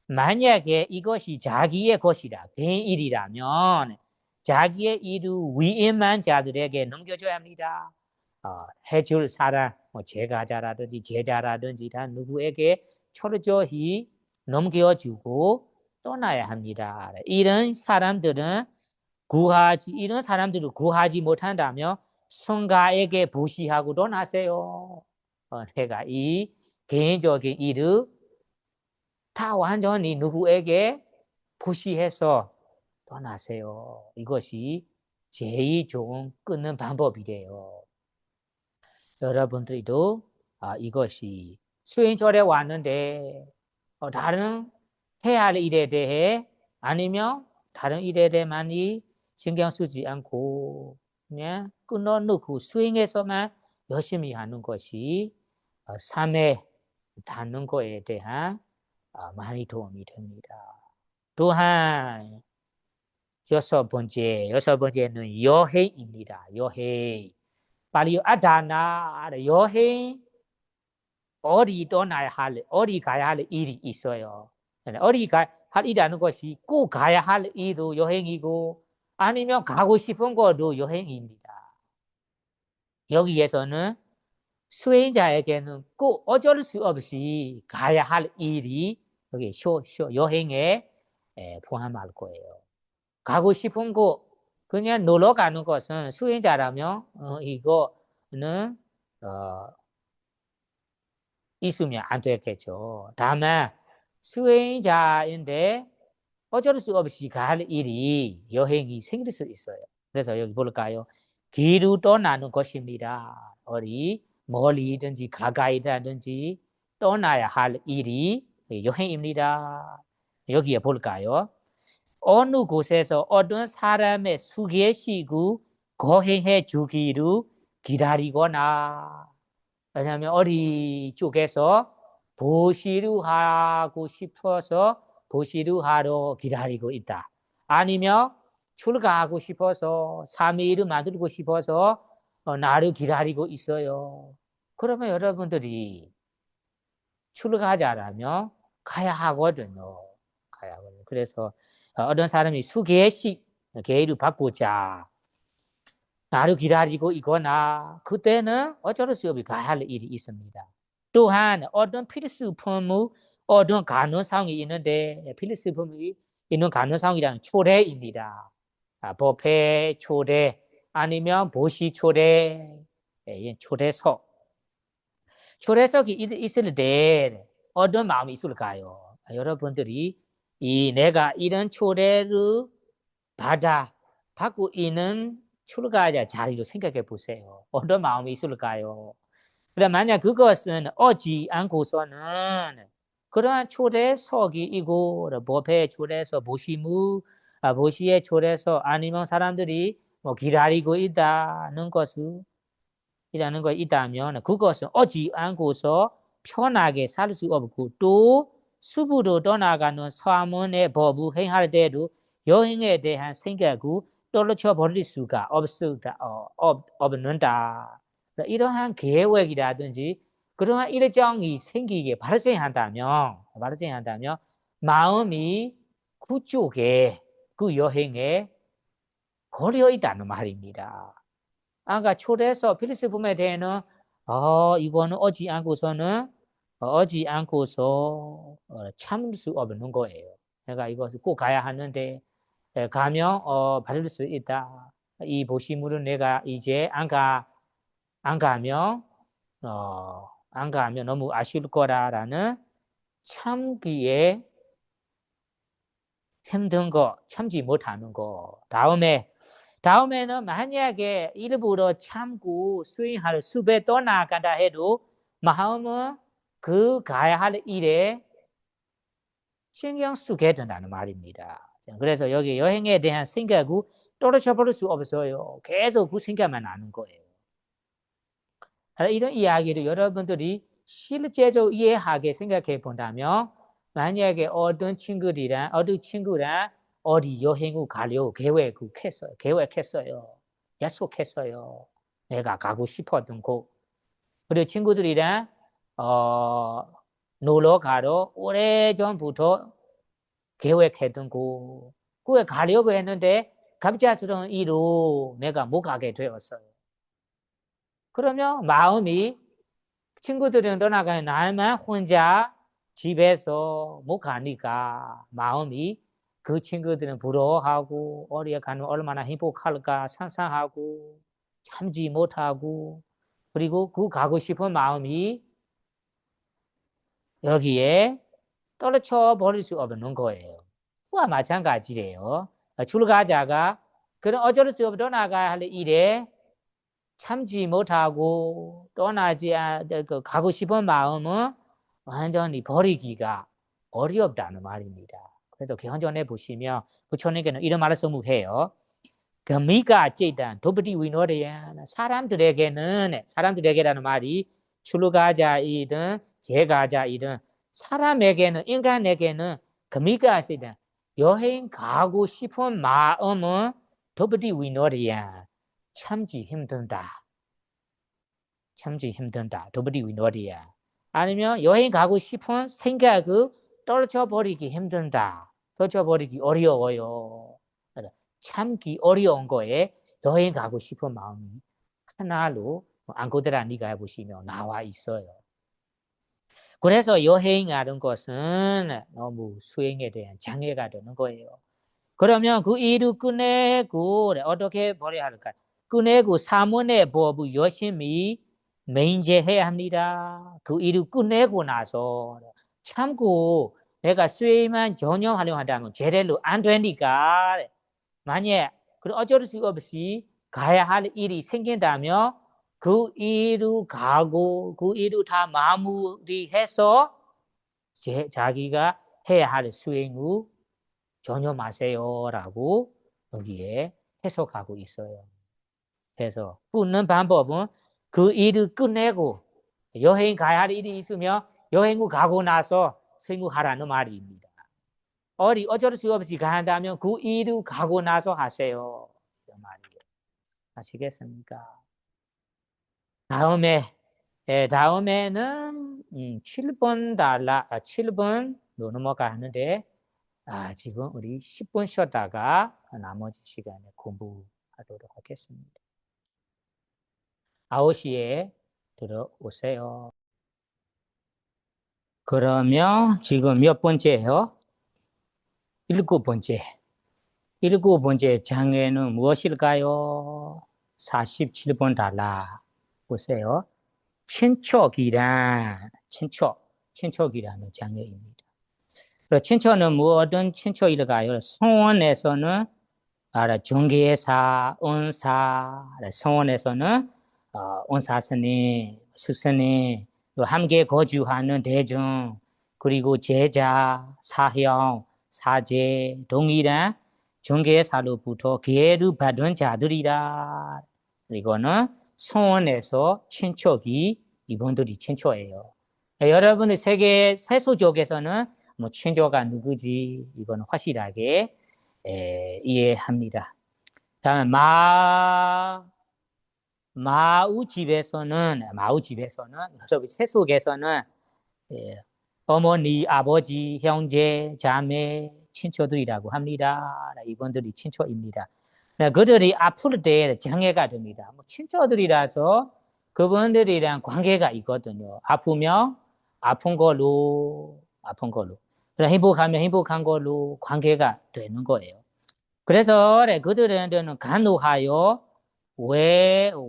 만약에 이것이 자기의 것이라 개인 일이라면 자기의 일을 위임한 자들에게 넘겨줘야 합니다. 해줄 사람, 제가자라든지 제자라든지 다 누구에게 철저히 넘겨주고 떠나야 합니다. 이런 사람들을 구하지 못한다면 성가에게 부시하고 떠나세요. 내가 이 개인적인 일을 다 완전히 누구에게 부시해서 떠나세요. 이것이 제일 좋은 끊는 방법이래요. 여러분들도 이것이 수행절에 왔는데 다른 해야 할 일에 대해 아니면 다른 일에 대해 많이 신경 쓰지 않고 그냥 끊어놓고 수행에서만 열심히 하는 것이 삶에 닿는 것에 대한 많이 도움이 됩니다. 또한 여섯 번째는 여행입니다. 여행. 발리오 아다나 여행 어디 떠나야 할 어디 가야 할 일이 있어요. 어디 할 일이라는 것이 꼭 가야 할 일도 여행이고 아니면 가고 싶은 것도 여행입니다. 여기에서는 수행자에게는 꼭 어쩔 수 없이 가야 할 일이 여기 여행에 포함할 거예요. 가고 싶은 곳, 그냥 놀러 가는 것은 수행자라면 이거는 있으면 안 되겠죠. 다만 수행자인데 어쩔 수 없이 갈 일이 여행이 생길 수 있어요. 그래서 여기 볼까요? 길을 떠나는 것입니다. 어디 멀리든지 가까이든지 떠나야 할 일이 여행입니다. 여기에 볼까요? 어느 곳에서 어떤 사람의 소개시고 거행해 주기를 기다리거나, 왜냐하면 어디 쪽에서 보시루 하고 싶어서 보시루 하러 기다리고 있다. 아니면 출가하고 싶어서 삼위일을 만들고 싶어서 나를 기다리고 있어요. 그러면 여러분들이 출가하자라면 가야 하거든요. 가야 하거든요. 그래서 어떤 사람이 수계식 계를 받고자 나를 기다리고 있거나 그때는 어쩔 수 없이 가야 할 일이 있습니다. 또한 어떤 필수품의 어떤 가능성이 있는데 필수품이 있는 가능성이란 초래입니다. 법회 초래 아니면 보시 초래, 초래석. 초래석이 있을 때 어떤 마음이 있을까요? 여러분들이 내가 이런 초래를 받고 있는 출가자 자리로 생각해 보세요. 어떤 마음이 있을까요? 그럼 만약 그것은 오지 않고서는 그러한 초래석이 이고 법회 초래석 보시의 초래석 아니면 사람들이 기다리고 있다는 것을 이라는 거 있다면 그것은 오지 않고서 편하게 살 수 없고 또 숲으로 떠나가는 사문의 법을 행할 때도 여행에 대한 생각을 떨어져 버릴 수가 없는다. 이러한 계획이라든지 그러한 일정이 생기게 발생한다면 마음이 그쪽에 그 여행에 걸려 있다는 말입니다. 아까 초래서 필수품에 대해는 이거는 오지 않고서 참을 수 없는 거예요. 내가 이것을 꼭 가야 하는데 가면 받을 수 있다. 이 보시물은 내가 이제 안 가면 너무 아쉬울 거라라는 참기에 힘든 거, 참지 못하는 거. 다음에는 만약에 일부러 참고 수행할 숲에 떠나간다 해도 마음은 그 가야 할 일에 신경 쓰게 된다는 말입니다. 그래서 여기 여행에 대한 생각을 떨어져 버릴 수 없어요. 계속 그 생각만 나는 거예요. 이런 이야기를 여러분들이 실제적으로 이해하게 생각해 본다면 만약에 어떤 친구랑 어디 여행을 가려고 계획했어요. 약속했어요. 내가 가고 싶었던 곳. 그리고 친구들이랑 놀러 가러 오래전부터 계획했던 곳. 그에 가려고 했는데 갑작스러운 일로 내가 못 가게 되었어요. 그러면 마음이 친구들은 떠나가는 나만 혼자 집에서 못 가니까 마음이 그 친구들은 부러워하고 어디에 가면 얼마나 행복할까 상상하고 참지 못하고 그리고 그 가고 싶은 마음이 여기에 떨어져 버릴 수 없는 거예요. 그와 마찬가지래요. 출가자가 그런 어쩔 수 없이 떠나가야 할 일에 참지 못하고 가고 싶은 마음은 완전히 버리기가 어렵다는 말입니다. 그래서 견전해 보시면 부처님께는 이런 말을 써무해요. 미가 찌단 도부디 위노리야 사람들에게라는 말이 출가자이든 재가자이든 사람에게는 인간에게는 미가 찌단 여행 가고 싶은 마음은 도부디 위노리야 참지 힘든다. 도부디 위노리야. 아니면 여행 가고 싶은 생각을 떨쳐 버리기 힘든다. 떨쳐 버리기 어려워요. 참기 어려운 거에 여행 가고 싶은 마음이 하나로 안고드라 니가에 보시면 나와 있어요. 그래서 여행이라는 것은 너무 수행에 대한 장애가 되는 거예요. 그러면 그 일을 끝내고 어떻게 버려야 할까? 끝내고 사문의 법을 열심히 맹제해야 합니다. 그 일을 끝내고 나서 참고 내가 수행만 전혀 활용하다면 제대로 안 되니까 만약 어쩔 수 없이 가야 할 일이 생긴다면 그 일을 가고 그 일을 다 마무리해서 자기가 해야 할 수행을 전혀 마세요라고 여기에 해석하고 있어요. 그래서 끊는 방법은 그 일을 끝내고 여행 가야 할 일이 있으면 여행을 가고 나서 수행하라는 말입니다. 어쩔 수 없이 간다면 그 일을 가고 나서 하세요. 이런 말이에요. 아시겠습니까? 다음에는 7번로 넘어가는데 지금 우리 10분 쉬었다가 나머지 시간에 공부하도록 하겠습니다. 9시에 들어오세요. 그러면 지금 몇 번째요? 7번째. 7번째 장애는 무엇일까요? 47번 달라. 보세요. 친척이란, 친척이라는 장애입니다. 친척은 어떤 친척일까요? 성원에서는 정계사, 은사, 성원에서는 은사 스님, 스님, 또 함께 거주하는 대중, 그리고 제자, 사형, 사제, 동일한 정계사로부터 기회를 받은 자들이라. 이거는 성원에서 친척이 이분들이 친척이에요. 여러분의 세계 세속적에서는 친척가 누구지? 이거는 확실하게 이해합니다. 다음 마우 집에서는 여러분 세속에서는 어머니, 아버지, 형제, 자매, 친척들이라고 합니다. 이분들이 친척입니다. 그들이 아플 때 장애가 됩니다. 친척들이라서 그분들이랑 관계가 있거든요. 아프면 아픈 걸로 행복하면 행복한 걸로 관계가 되는 거예요. 그래서 그들은 간호하여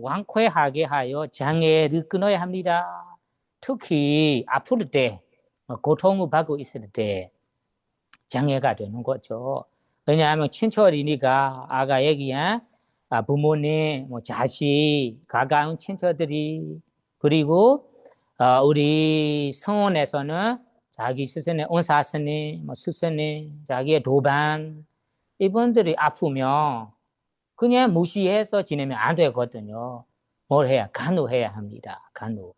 완쾌하게 하여 장애를 끊어야 합니다. 특히 아플 때 고통을 받고 있을 때 장애가 되는 거죠. 왜냐하면 친척이니까 아까 얘기한 부모님, 자식, 가까운 친척들이 그리고 우리 성원에서는 자기 스승의 은사 스님, 스승님, 자기의 도반 이분들이 아프면 그냥 무시해서 지내면 안 되거든요. 뭘 해야? 간호해야 합니다. 간호.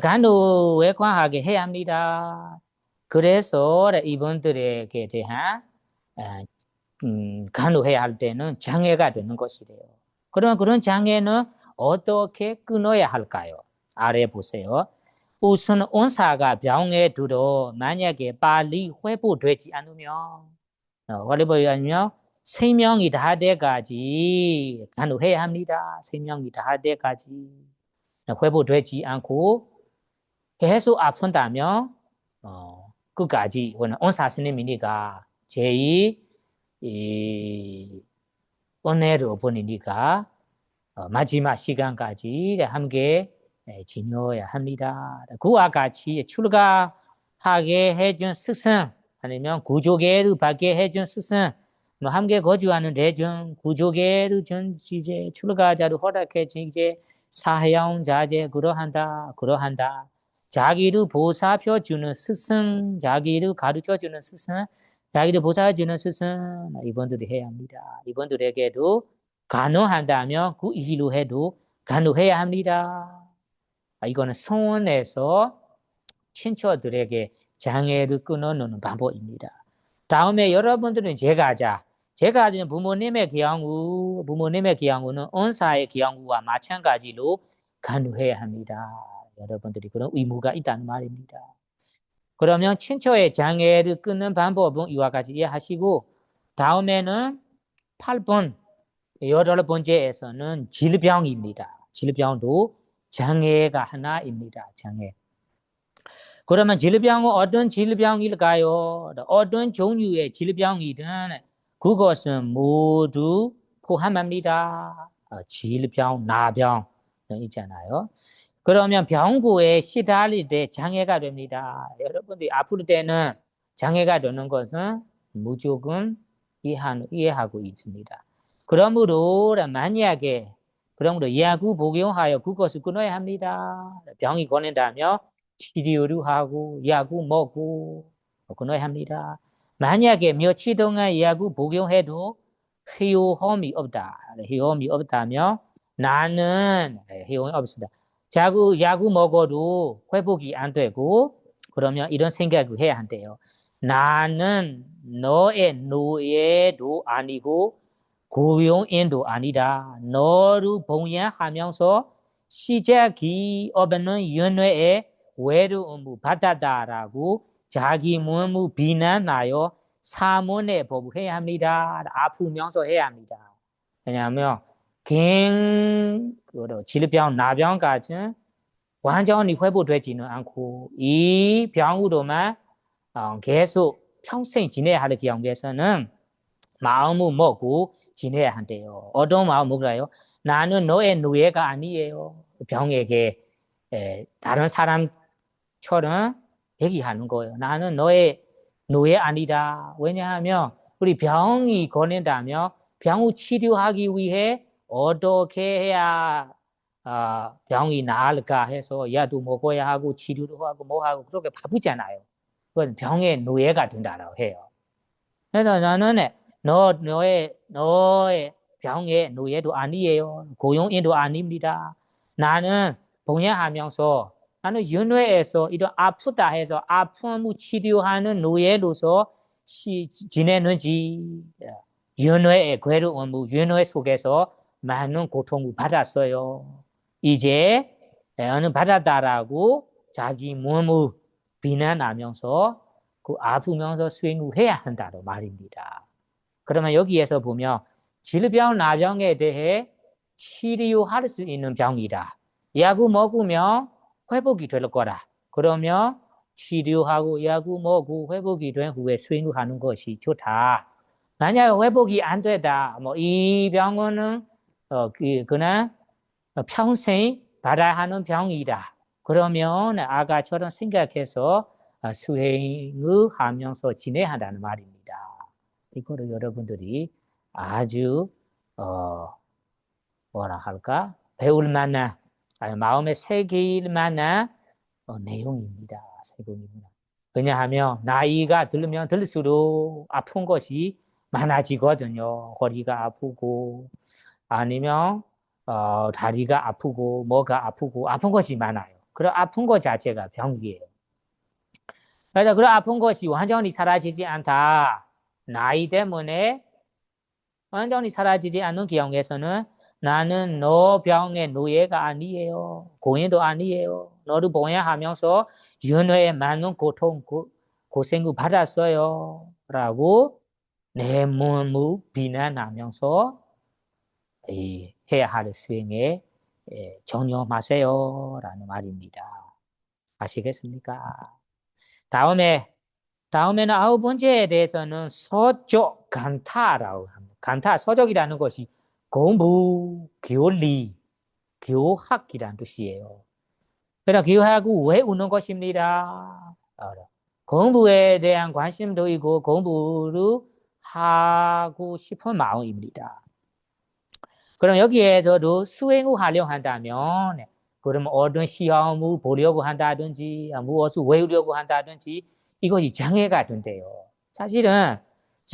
간호에 관하게 해야 합니다. 그래서 이분들에게 대한 간호해야 할 때는 장애가 되는 것이래요. 그러면 그런 장애는 어떻게 끊어야 할까요? 아래 보세요. 우선 원사가 병에 들어 만약에 빨리 회복되지 않으면 생명이 다 돼가지 간호해야 합니다. 생명이 다 돼가지 회복되지 않고 계속 아픈다면 끝까지 원사 스님이니까 제이 은혜를 보내니까 마지막 시간까지 함께 지녀야 합니다. 그와 같이 출가하게 해준 스승 아니면 구조계를 받게 해준 스승 함께 거주하는 대중 구조계를 준 이제 출가자를 허락해 준 이제 사형 자제 그러한다. 자기를 보살펴 주는 스승, 자기를 가르쳐 주는 스승, 자기를 보살펴 주는 스승 이분들이 해야 합니다. 이분들에게도 간호한다면 그 일로 해도 간호해야 합니다. 이거는 성원에서 친척들에게 장애를 끊어놓는 방법입니다. 다음에 여러분들은 제가 하는 부모님의 경우는 은사의 경우와 마찬가지로 간호해야 합니다. 여러분들이 그런 의무가 있다는 말입니다. 그러면 친척의 장애를 끊는 방법은 이와 같이 이해하시고 다음에는 8번 8번째에서는 질병입니다. 질병도 장애가 하나입니다. 장애. 그러면 질병은 어떤 질병일까요? 어떤 종류의 질병이든 그것은 모두 포함합니다. 질병, 나병 있잖아요. 그러면 병구에 시달릴 때 장애가 됩니다. 여러분들이 아플 때는 장애가 되는 것은 무조건 이해하고 있습니다. 그러므로 만약에 약을 복용하여 그것을 끊어야 합니다. 병이 걸린다면 치료를 하고 약을 먹고 끊어야 합니다. 만약에 며칠 동안 약을 복용해도 효험이 없다. 효험이 없다면 나는 효험이 없습니다. 자꾸 약을 먹어도 회복이 안 되고 그러면 이런 생각을 해야 한대요. 나는 너의 노예도 아니고 고용인도 아니다. 너를 봉양하면서 시작이 없는 연회에 외로움을 받았다라고 자기 몸을 비난하여 사문에 보고해야 합니다. 아프면서 해야 합니다. 왜냐하면 질병, 나병 같은 완전히 회복되지는 않고 이 병으로만 계속 평생 지내야 할 경우에서는 마음을 먹고 지내야 한대요. 어떤 마음 먹어요? 나는 너의 노예가 아니에요. 병에게 다른 사람처럼 얘기하는 거예요. 나는 너의 노예 아니다. 왜냐하면 우리 병이 걸린다면 병을 치료하기 위해 어떻게 해야 병이 나을까 해서 약도 먹어야 하고 치료도 하고 뭐 하고 그렇게 바쁘잖아요. 그건 병의 노예가 된다고 해요. 그래서 나는 너의 병의 노예도 아니에요. 고용인도 아닙니다. 나는 봉양하면서 나는 연회에서 이런 아프다 해서 아픔을 치료하는 노예로서 지내는지 연회의 괴로움을 연회 속에서 많은 고통을 받았어요. 이제 나는 받았다라고 자기 몸을 비난하면서 그 아프면서 수행을 해야 한다고 말입니다. 그러면 여기에서 보면 질병, 나병에 대해 치료할 수 있는 병이다. 약을 먹으면 회복이 될 거다. 그러면 치료하고 약을 먹고 회복이 된 후에 수행을 하는 것이 좋다. 만약 회복이 안 되다. 이 병은 그냥 평생 받아야 하는 병이다. 그러면 아까처럼 생각해서 수행을 하면서 지내야 한다는 말입니다. 이거를 여러분들이 아주 뭐라 할까? 배울 만한 마음에 새길 만한 내용입니다. 세금입니다. 왜냐하면 나이가 들면 들수록 아픈 것이 많아지거든요. 허리가 아프고 아니면 다리가 아프고 뭐가 아프고 아픈 것이 많아요. 그럼 아픈 것 자체가 병이에요. 그래서 그런 아픈 것이 완전히 사라지지 않다. 나이 때문에 완전히 사라지지 않는 경우에서는 나는 너 병의 노예가 아니에요. 고인도 아니에요. 너를 봉양하면서 연회에 많은 고생을 받았어요. 라고 내 몸을 비난하면서 해야 할 수행에 전념하세요. 라는 말입니다. 아시겠습니까? 다음에는 9번째에 대해서는 서적 간타라고 합니다. 간타, 서적이라는 것이 공부, 교리, 교학이라는 뜻이에요. 그러나 교학을 외우는 것입니다. 공부에 대한 관심도 있고 공부를 하고 싶은 마음입니다. 그럼 여기에서도 수행을 하려고 한다면 그러면 어떤 시험을 보려고 한다든지 무엇을 외우려고 한다든지 이것이 장애가 된대요. 사실은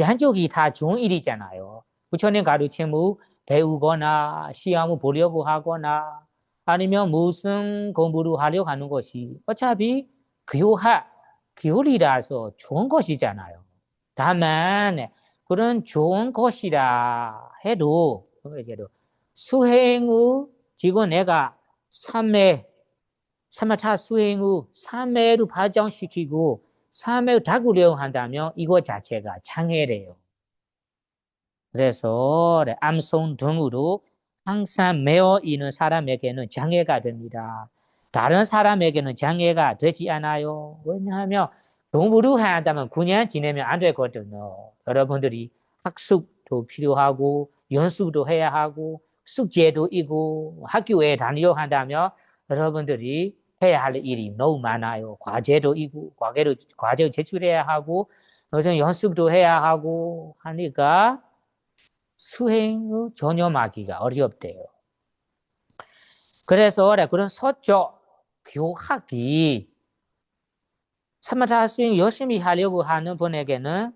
한쪽이 다 좋은 일이잖아요. 부처님 가르침을 배우거나 시험을 보려고 하거나 아니면 무슨 공부를 하려고 하는 것이 어차피 교리라서 좋은 것이잖아요. 다만 그런 좋은 것이라 해도 수행 후 지금 내가 3차 수행 후 3회를 발전시키고 3회를 닦으려고 한다면 이거 자체가 장애래요. 그래서 암송 등으로 항상 매어 있는 사람에게는 장애가 됩니다. 다른 사람에게는 장애가 되지 않아요. 왜냐하면 공부를 한다면 그냥 지내면 안 되거든요. 여러분들이 학습도 필요하고 연습도 해야 하고 숙제도 있고 학교에 다니려 한다면 여러분들이 해야 할 일이 너무 많아요. 과제도 있고 과제를 제출해야 하고 무슨 연습도 해야 하고 하니까 수행을 전념하기가 어렵대요. 그래서 그런 서적 교학이 사마타 수행 열심히 하려고 하는 분에게는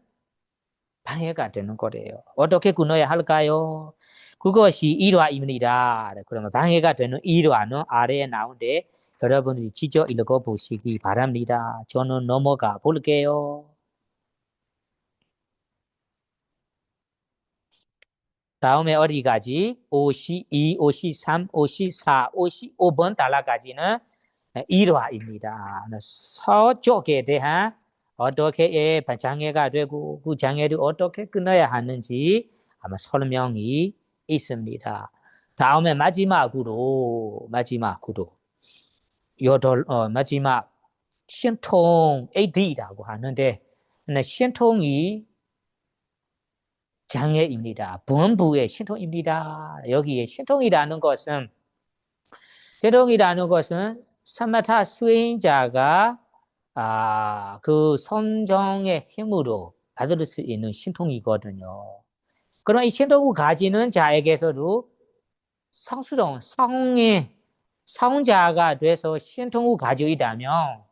방해가 되는 거래요. 어떻게 끊어야 할까요? 그것이 일화입니다. 그러면 방해가 되는 일화는 아래에 나오는데 여러분들이 직접 읽어보시기 바랍니다. 저는 넘어가 볼게요. 다음에 어디까지? 52, 53, 54, 55번 달러까지는 일화입니다. 서쪽에 대한 어떻게 장애가 되고 그 장애를 어떻게 끊어야 하는지 아마 설명이 있습니다. 다음에 마지막으로 마지막 신통 AD라고 하는데 신통이 장애입니다. 본부의 신통입니다. 여기에 신통이라는 것은 사마타 수행자가 그 성정의 힘으로 받을 수 있는 신통이거든요. 그럼 이 신통을 가지는 자에게서도 성수동, 성자가 돼서 신통을 가지고 있다면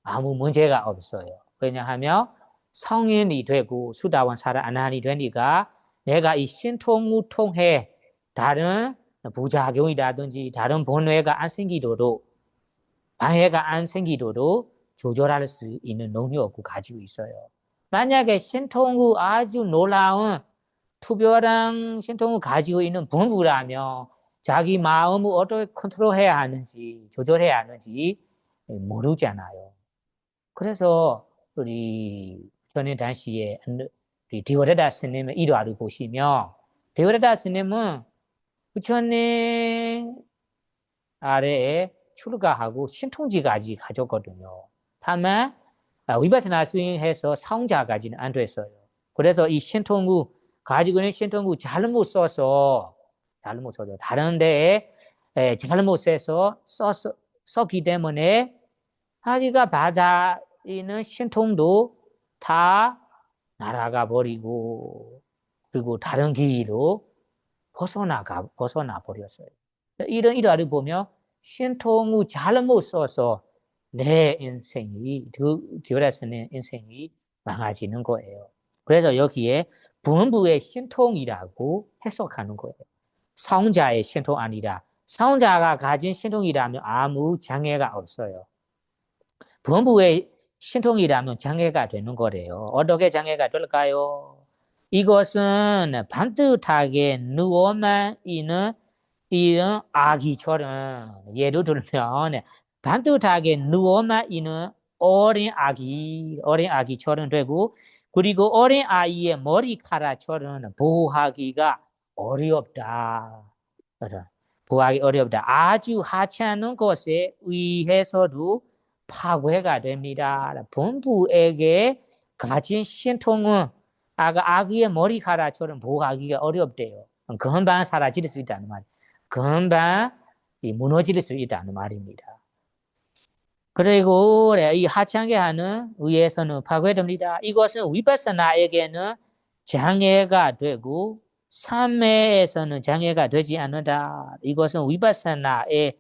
아무 문제가 없어요. 왜냐하면 성인이 되고 수다원 사라아나한이 되니까 내가 이 신통을 통해 다른 부작용이라든지 다른 번뇌가 안 생기도록 방해가 안 생기도록 조절할 수 있는 능력을 가지고 있어요. 만약에 신통을 아주 놀라운 특별한 신통을 가지고 있는 본부라면 자기 마음을 어떻게 컨트롤해야 하는지 조절해야 하는지 모르잖아요. 그래서 우리 전에 당시에 우리 디오레다 스님의 일화를 보시면 디오레다 스님은 부처님 아래에 출가하고 신통지까지 가졌거든요. 다만 위바사나 수행해서 사용자까지는 안 됐어요. 그래서 이 신통을 가지고 있는 신통을 잘못 써서 다른 데에 잘못 썼기 때문에 자기가 받아 있는 신통도 다 날아가 버리고 그리고 다른 길로 벗어나 버렸어요. 이런 일화를 보면 신통을 잘못 써서 내 인생이 디오라스의 인생이 망가지는 거예요. 그래서 여기에 본부의 신통이라고 해석하는 거예요. 성자의 신통 아니라 성자가 가진 신통이라면 아무 장애가 없어요. 본부의 신통이라면 장애가 되는 거래요. 어떻게 장애가 될까요? 이것은 반듯하게 누워만 있는 이런 아기처럼 예를 들면 반듯하게 누워만 있는 어린 아기처럼 되고 그리고 어린 아이의 머리카락처럼 보호하기가 어렵다. 보호하기 어렵다. 아주 하찮은 것에 의해서도 파괴가 됩니다. 본부에게 가진 신통은 아기의 머리카락처럼 보호하기가 어렵대요. 금방 사라질 수 있다는 말. 금방 무너질 수 있다는 말입니다. 그리고 이 하찮게 하는 의에서는 파괴됩니다. 이것은 위파사나에게는 장애가 되고 삼매에서는 장애가 되지 않는다. 이것은 위파사나에는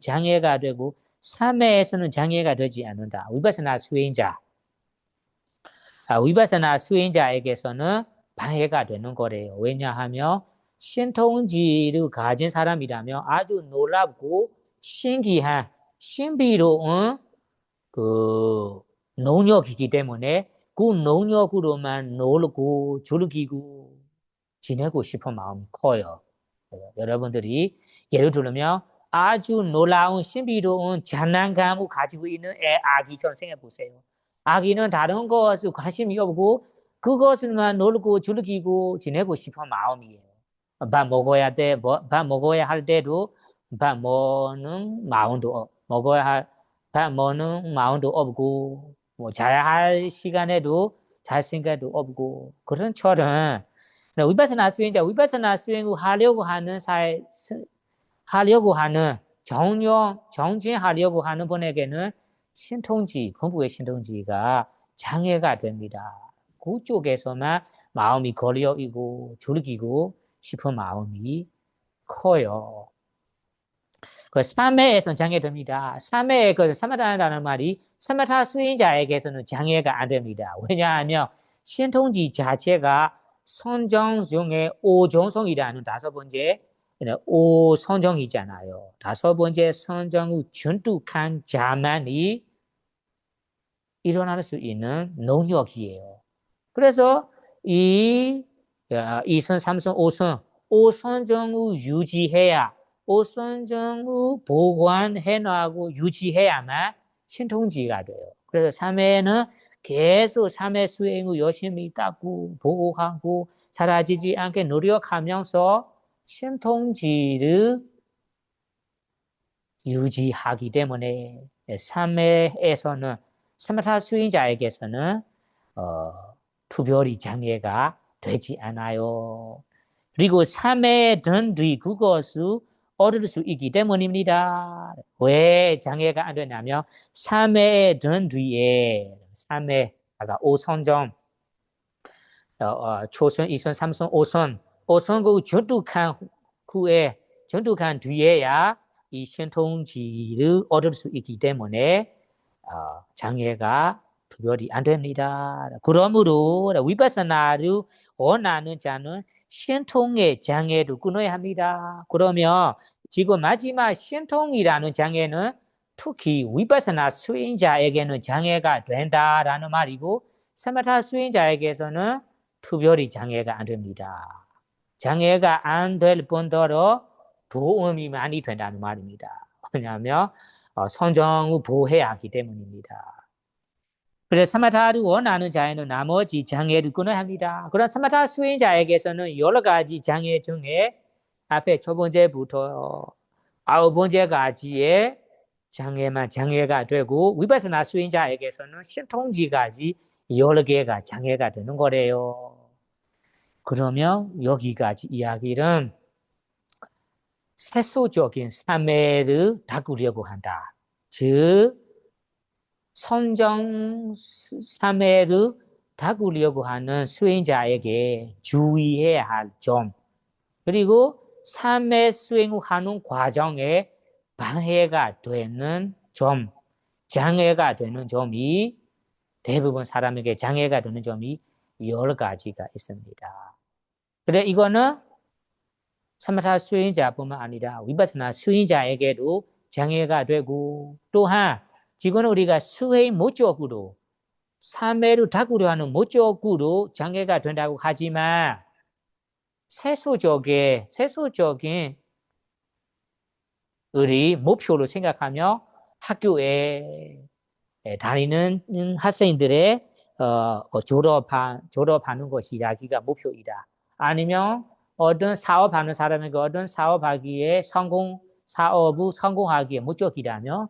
장애가 되고 삼매에서는 장애가 되지 않는다. 위파사나 수행자에게서는 방해가 되는 거래요. 왜냐하면 신통지를 가진 사람이라면 아주 놀랍고 신기한 신비로운 그 능력이기 때문에 그 능력으로만 놀고 즐기고 지내고 싶은 마음이 커요. 여러분들이 예를 들면 아주 놀라운 신비로운 장난감을 가지고 있는 아기처럼 생각해 보세요. 아기는 다른 것에 관심이 없고 그것을만 놀고 즐기고 지내고 싶은 마음이에요. 밥 먹어야 돼. 밥 먹어야 할 때도 밥 먹는 마음도 밥 먹는 마음도 없고 뭐 자야 할 시간에도 잘 생각도 없고 그런 처럼 위파스나 수행자 위파스나 수행을 하려고 하는 정진하려고 하는 분에게는 신통지 공부의 신통지가 장애가 됩니다. 그쪽에서만 마음이 걸려있고 졸기고 싶은 마음이 커요. 그 삼매에서 장애됩니다. 삼매 그 사마타라는 말이 사마타 수행자에게서는 장애가 안 됩니다. 왜냐하면 신통지 자체가 선정 중에 오종성이라는 다섯 번째 오선정이잖아요. 다섯 번째 선정 후 준뚝한 자만이 일어날 수 있는 능력이에요. 그래서 이 2선, 3선, 5선, 5선정 후 유지해야 5선정 후 보관해 놔고 유지해야만 신통지가 돼요. 그래서 3회는 계속 3회 수행 후 열심히 닦고 보호하고 사라지지 않게 노력하면서 신통지를 유지하기 때문에 3회에서는 사마타 수행자에게서는 투별히 장애가 되지 않아요. 그리고 3회 든 뒤 그것을 얻을 수 있기 때문입니다. 왜 장애가 안 되냐면 3회 든 뒤에 3회 아까 5선정 초선, 2선, 3선, 5선 5선 그 전투한 뒤에야 이 신통지를 얻을 수 있기 때문에 장애가 구별이 안 됩니다. 그러므로 위파사나를 원하는 자는 신통의 장애도 끊어야 합니다. 그러면 지금 마지막 신통이라는 장애는 특히 위파사나 수행자에게는 장애가 된다라는 말이고 사마타 수행자에게서는 특별히 장애가 안 됩니다. 장애가 안 될 뿐더러 도움이 많이 된다는 말입니다. 왜냐하면 선정을 보호해야 하기 때문입니다. 그래서 사마타를 원하는 자에는 나머지 장애를 끊어야 합니다. 그런 사마타 수행자에게서는 여러 가지 장애 중에 앞에 첫 번째부터 아홉 번째까지의 장애가 되고 위파사나 수행자에게서는 신통지까지 여러 개가 장애가 되는 거래요. 그러면 여기까지 이야기는 세속적인 삶을 다꾸려고 한다. 즉 선정 삶을 다꾸려고 하는 수행자에게 주의해야 할 점, 그리고 삶의 수행하는 과정에 방해가 되는 점, 장애가 되는 점이 대부분 사람에게 장애가 되는 점이 여러 가지가 있습니다. 그래 이거는 사마타 수행자뿐만 아니라 위파사나 수행자에게도 장애가 되고 또한 지금은 우리가 수행 목적으로 삼회를 닦으려 하는 목적으로 장애가 된다고 하지만 세속적인 우리 목표로 생각하며 학교에 다니는 학생들의 졸업하는 것이 자기가 목표이다. 아니면 어떤 사업하는 사람에게 어떤 사업하기에 사업을 성공하기에 목적이라면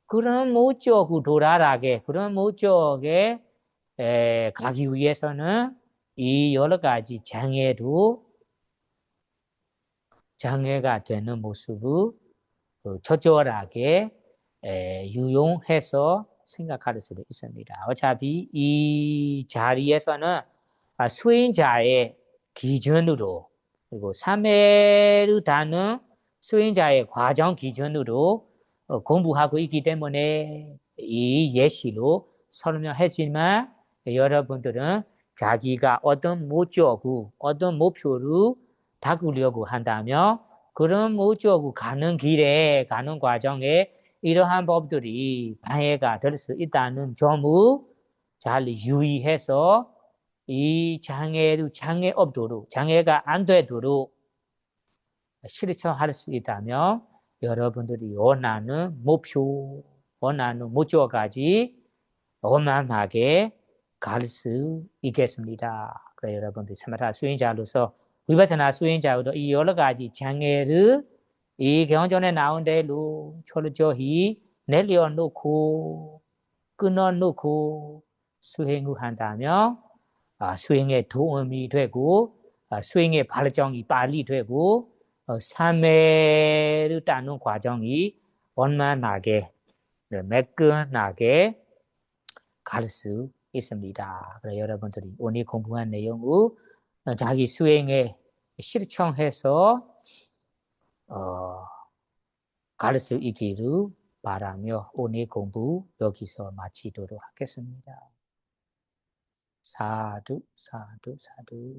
그런 목적을 도달하게 그런 목적에 가기 위해서는 이 여러 가지 장애가 되는 모습을 적절하게 유용해서 생각할 수도 있습니다. 어차피 이 자리에서는 수행자의 기준으로 그리고 3회를 다는 수행자의 과정 기준으로 공부하고 있기 때문에 이 예시로 설명했지만 여러분들은 자기가 어떤 목표를 다꾸려고 한다면 그런 목적을 가는 길에 가는 과정에 이러한 법들이 방해가 될 수 있다는 점을 잘 유의해서 이 장애 없도록 장애가 안 되도록 실천할 수 있다면 여러분들이 원하는 목표까지 원만하게 갈 수 있겠습니다. 그래 여러분들 사마타 수행자로서 위바사나 수행자도 이 여러 가지 장애를 이 경전에 나온 대로 철저히 내려놓고 끊어놓고 수행을 한다면 수행의 도움이 되고 수행의 발전이 빨리 되고 삶을 따는 과정이 원만하게 매끈하게 갈 수 있습니다. 그래서 여러분들이 오늘 공부한 내용을 자기 수행에 실천해서 갈 수 있기를 바라며 오늘 공부 여기서 마치도록 하겠습니다. 사두 사두 사두